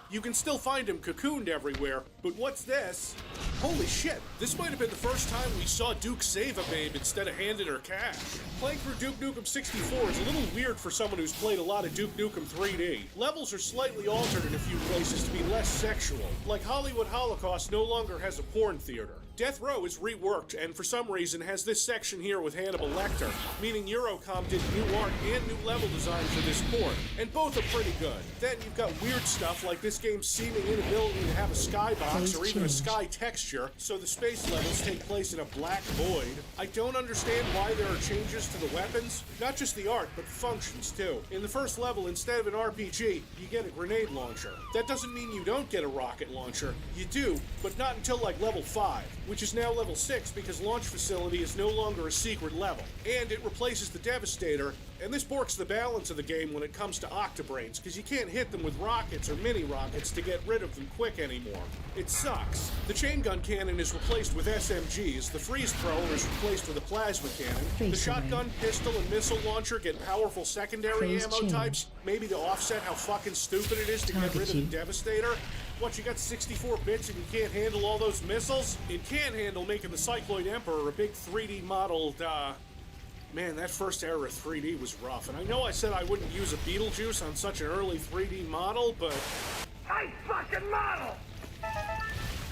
You can still find them cocooned everywhere, but what's this? Holy shit, this might have been the first time we saw Duke save a babe instead of handing her cash. Playing through Duke Nukem 64 is a little weird for someone who's played a lot of Duke Nukem 3D. Levels are slightly altered in a few places to be less sexual, like Hollywood Holocaust no longer has a porn theater. Death Row is reworked and for some reason has this section here with Hannibal Lecter, meaning Eurocom did new art and new level design for this port, and both are pretty good. Then you've got weird stuff like this game's seeming inability to have a skybox or even a sky texture, so the space levels take place in a black void. I don't understand why there are changes to the weapons, not just the art, but the functions too. In the first level, instead of an RPG, you get a grenade launcher. That doesn't mean you don't get a rocket launcher. You do, but not until like level 5. Which is now level 6 because Launch Facility is no longer a secret level. And it replaces the Devastator, and this borks the balance of the game when it comes to Octobrains, because you can't hit them with rockets or mini-rockets to get rid of them quick anymore. It sucks. The chain gun cannon is replaced with SMGs, the freeze thrower is replaced with a plasma cannon, the shotgun, pistol, and missile launcher get powerful secondary ammo types, maybe to offset how fucking stupid it is to get rid of the Devastator. What, you got 64 bits and you can't handle all those missiles? It can handle making the Cycloid Emperor a big 3D modeled, Man, that first era of 3D was rough, and I know I said I wouldn't use a Beetlejuice on such an early 3D model, but... I fucking model!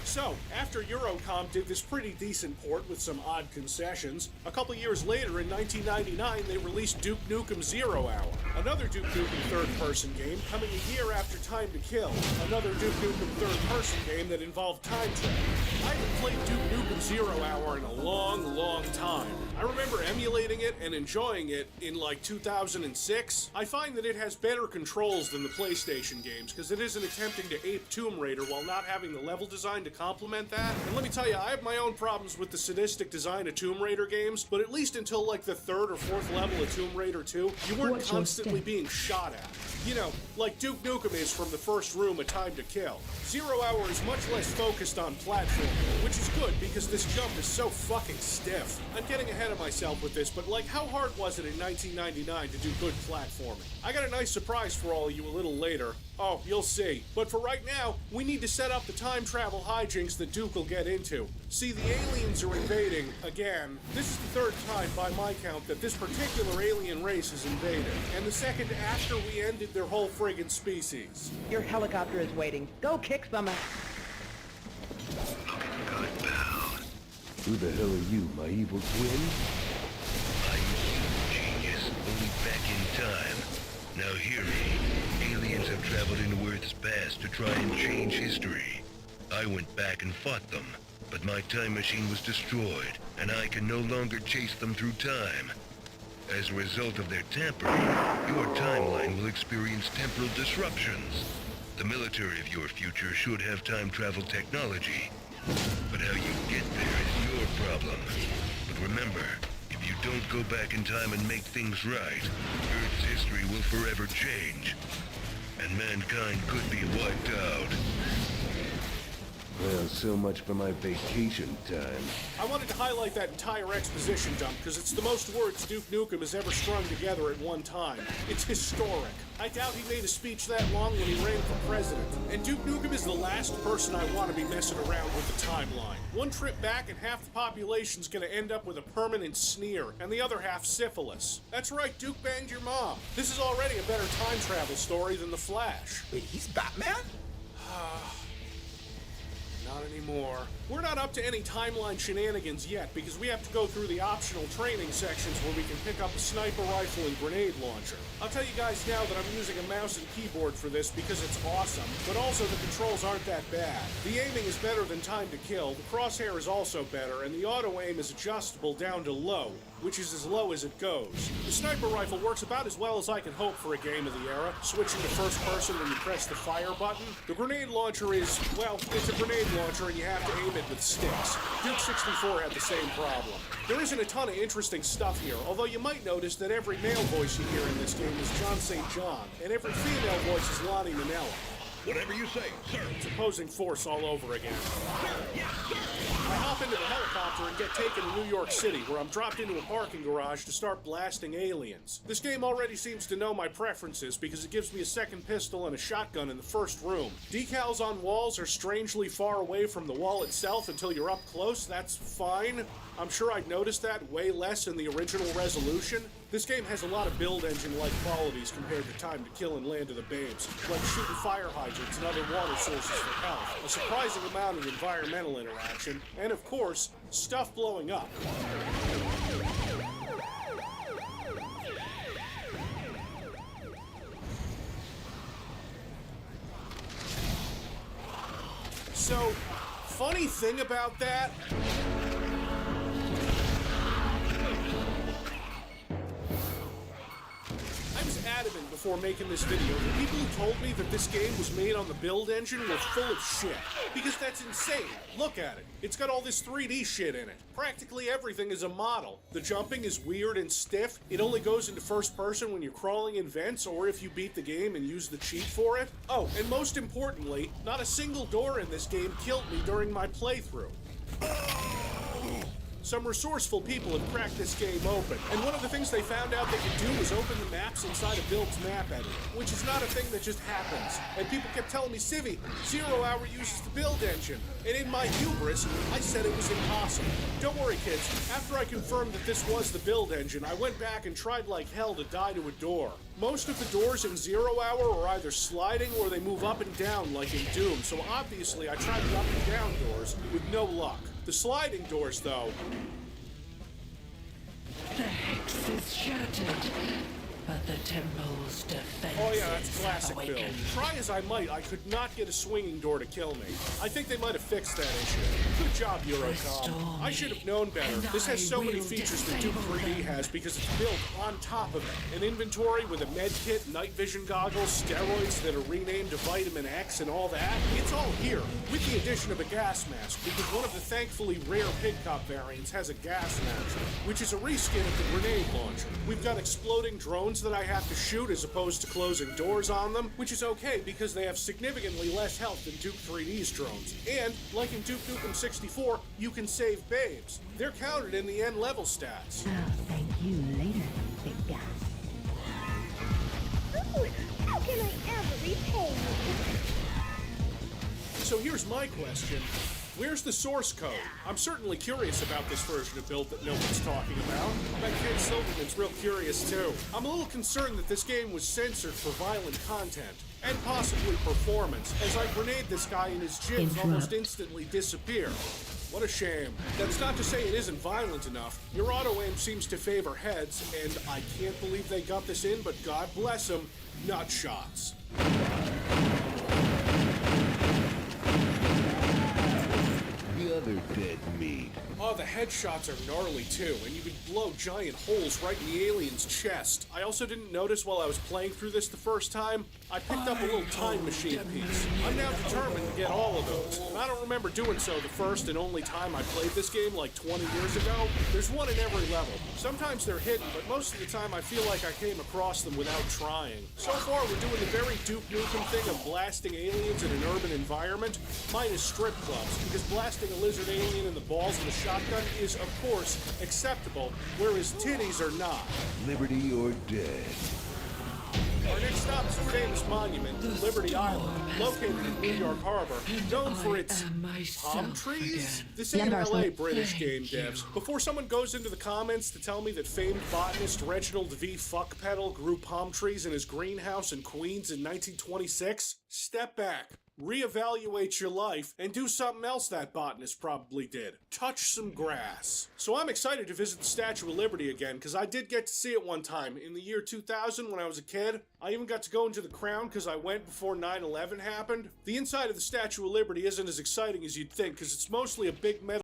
So, after Eurocom did this pretty decent port with some odd concessions, a couple years later in 1999 they released Duke Nukem 0 Hour, another Duke Nukem third-person game coming a year after Time to Kill, another Duke Nukem third-person game that involved time travel. I haven't played Duke Nukem 0 Hour in a long, long time. I remember emulating it and enjoying it in like 2006. I find that it has better controls than the PlayStation games because it isn't attempting to ape Tomb Raider while not having the level design to complement that. And let me tell you, I have my own problems with the sadistic design of Tomb Raider games, but at least until like the 3rd or 4th level of Tomb Raider 2, you weren't constantly being shot at. You know, like Duke Nukem is from the first room of Time to Kill. 0 Hour is much less focused on platforming, which is good because this jump is so fucking stiff. I'm getting ahead of myself with this, but like how hard was it in 1999 to do good platforming? I got a nice surprise for all of you a little later. Oh, you'll see. But for right now, we need to set up the time travel hijinks that Duke will get into. See, the aliens are invading again. This is the 3rd time by my count that this particular alien race is invaded, and the 2nd after we ended their whole friggin' species. Your helicopter is waiting. Go kick some ass. good, pal. Who the hell are you, my evil twin? I'm you, genius. Only back in time. Now hear me. Aliens have traveled into Earth's past to try and change history. I went back and fought them, but my time machine was destroyed, and I can no longer chase them through time. As a result of their tampering, your timeline will experience temporal disruptions. The military of your future should have time travel technology, but how you get there is your problem. But remember, if you don't go back in time and make things right, Earth's history will forever change, and mankind could be wiped out. Well, so much for my vacation time. I wanted to highlight that entire exposition dump because it's the most words Duke Nukem has ever strung together at one time. It's historic. I doubt he made a speech that long when he ran for president. And Duke Nukem is the last person I want to be messing around with the timeline. One trip back and half the population's gonna end up with a permanent sneer, and the other half syphilis. That's right, Duke banged your mom. This is already a better time travel story than The Flash. Wait, he's Batman? Not anymore. We're not up to any timeline shenanigans yet because we have to go through the optional training sections where we can pick up a sniper rifle and grenade launcher. I'll tell you guys now that I'm using a mouse and keyboard for this because it's awesome, but also the controls aren't that bad. The aiming is better than time to kill, the crosshair is also better, and the auto aim is adjustable down to low, which is as low as it goes. The sniper rifle works about as well as I can hope for a game of the era, switching to first person when you press the fire button. The grenade launcher is, well, it's a grenade launcher and you have to aim it with sticks. Duke 64 had the same problem. There isn't a ton of interesting stuff here, although you might notice that every male voice you hear in this game is John St. John, and every female voice is Lonnie Manella. Whatever you say, sir. It's opposing force all over again. I hop into the helicopter and get taken to New York City, where I'm dropped into a parking garage to start blasting aliens. This game already seems to know my preferences because it gives me a second pistol and a shotgun in the first room. Decals on walls are strangely far away from the wall itself until you're up close. That's fine. I'm sure I'd noticed that way less in the original resolution. This game has a lot of build engine-like qualities compared to Time to Kill and Land of the Babes, like shooting fire hydrants and other water sources for health, a surprising amount of environmental interaction, and of course, stuff blowing up. So, funny thing about that, I was adamant before making this video that people who told me that this game was made on the build engine were full of shit. Because that's insane. Look at it. It's got all this 3D shit in it. Practically everything is a model. The jumping is weird and stiff. It only goes into first person when you're crawling in vents or if you beat the game and use the cheat for it. Oh, and most importantly, not a single door in this game killed me during my playthrough. Some resourceful people have cracked this game open, and one of the things they found out they could do was open the maps inside a Build's map editor, which is not a thing that just happens. And people kept telling me, Civvy, 0 Hour uses the build engine, and in my hubris, I said it was impossible. Don't worry, kids, after I confirmed that this was the build engine, I went back and tried like hell to die to a door. Most of the doors in 0 Hour are either sliding or they move up and down like in Doom, so obviously I tried the up and down doors with no luck. The sliding doors, though. The hex is shattered, but the temple's defenses Oh yeah, that's classic have Bill. awakened. Try as I might, I could not get a swinging door to kill me. I think they might have fixed that issue. Good job, Eurocom. I should have known better. This has so many features that Duke 3D has because it's built on top of it. An inventory with a med kit, night vision goggles, steroids that are renamed to Vitamin X and all that. It's all here, with the addition of a gas mask, because one of the thankfully rare pig cop variants has a gas launcher, which is a reskin of the grenade launcher. We've got exploding drones that I have to shoot as opposed to closing doors on them, which is okay because they have significantly less health than Duke 3D's drones. And, like in Duke Nukem 64, you can save babes. They're counted in the end level stats. I'll thank you later, big guy. Ooh, how can I ever repay you? So here's my question. Where's the source code? I'm certainly curious about this version of Build that no one's talking about. I bet Ken Silverman's real curious too. I'm a little concerned that this game was censored for violent content, and possibly performance, as I grenade this guy and his gyms almost instantly disappear. What a shame. That's not to say it isn't violent enough. Your auto-aim seems to favor heads, and I can't believe they got this in, but God bless them, nut shots. The other dead meat. Oh, the headshots are gnarly too, and you can blow giant holes right in the alien's chest. I also didn't notice while I was playing through this the first time, I picked up a little time machine piece. I'm now determined to get all of those, and I don't remember doing so the first and only time I played this game like 20 years ago. There's one in every level. Sometimes they're hidden, but most of the time I feel like I came across them without trying. So far, we're doing the very Duke Nukem thing of blasting aliens in an urban environment, minus strip clubs, because blasting a lizard alien in the balls with a shotgun is, of course, acceptable, whereas titties are not. Liberty or dead. Our next stop is a famous monument, Liberty Island, located in New York Harbor, known for its palm trees? This ain't LA, British game devs. Before someone goes into the comments to tell me that famed botanist Reginald V. Fuckpedal grew palm trees in his greenhouse in Queens in 1926, step back. Reevaluate your life, and do something else that botanist probably did. Touch some grass. So I'm excited to visit the Statue of Liberty again, because I did get to see it one time, in the year 2000 when I was a kid. I even got to go into the Crown because I went before 9/11 happened. The inside of the Statue of Liberty isn't as exciting as you'd think, because it's mostly a big metal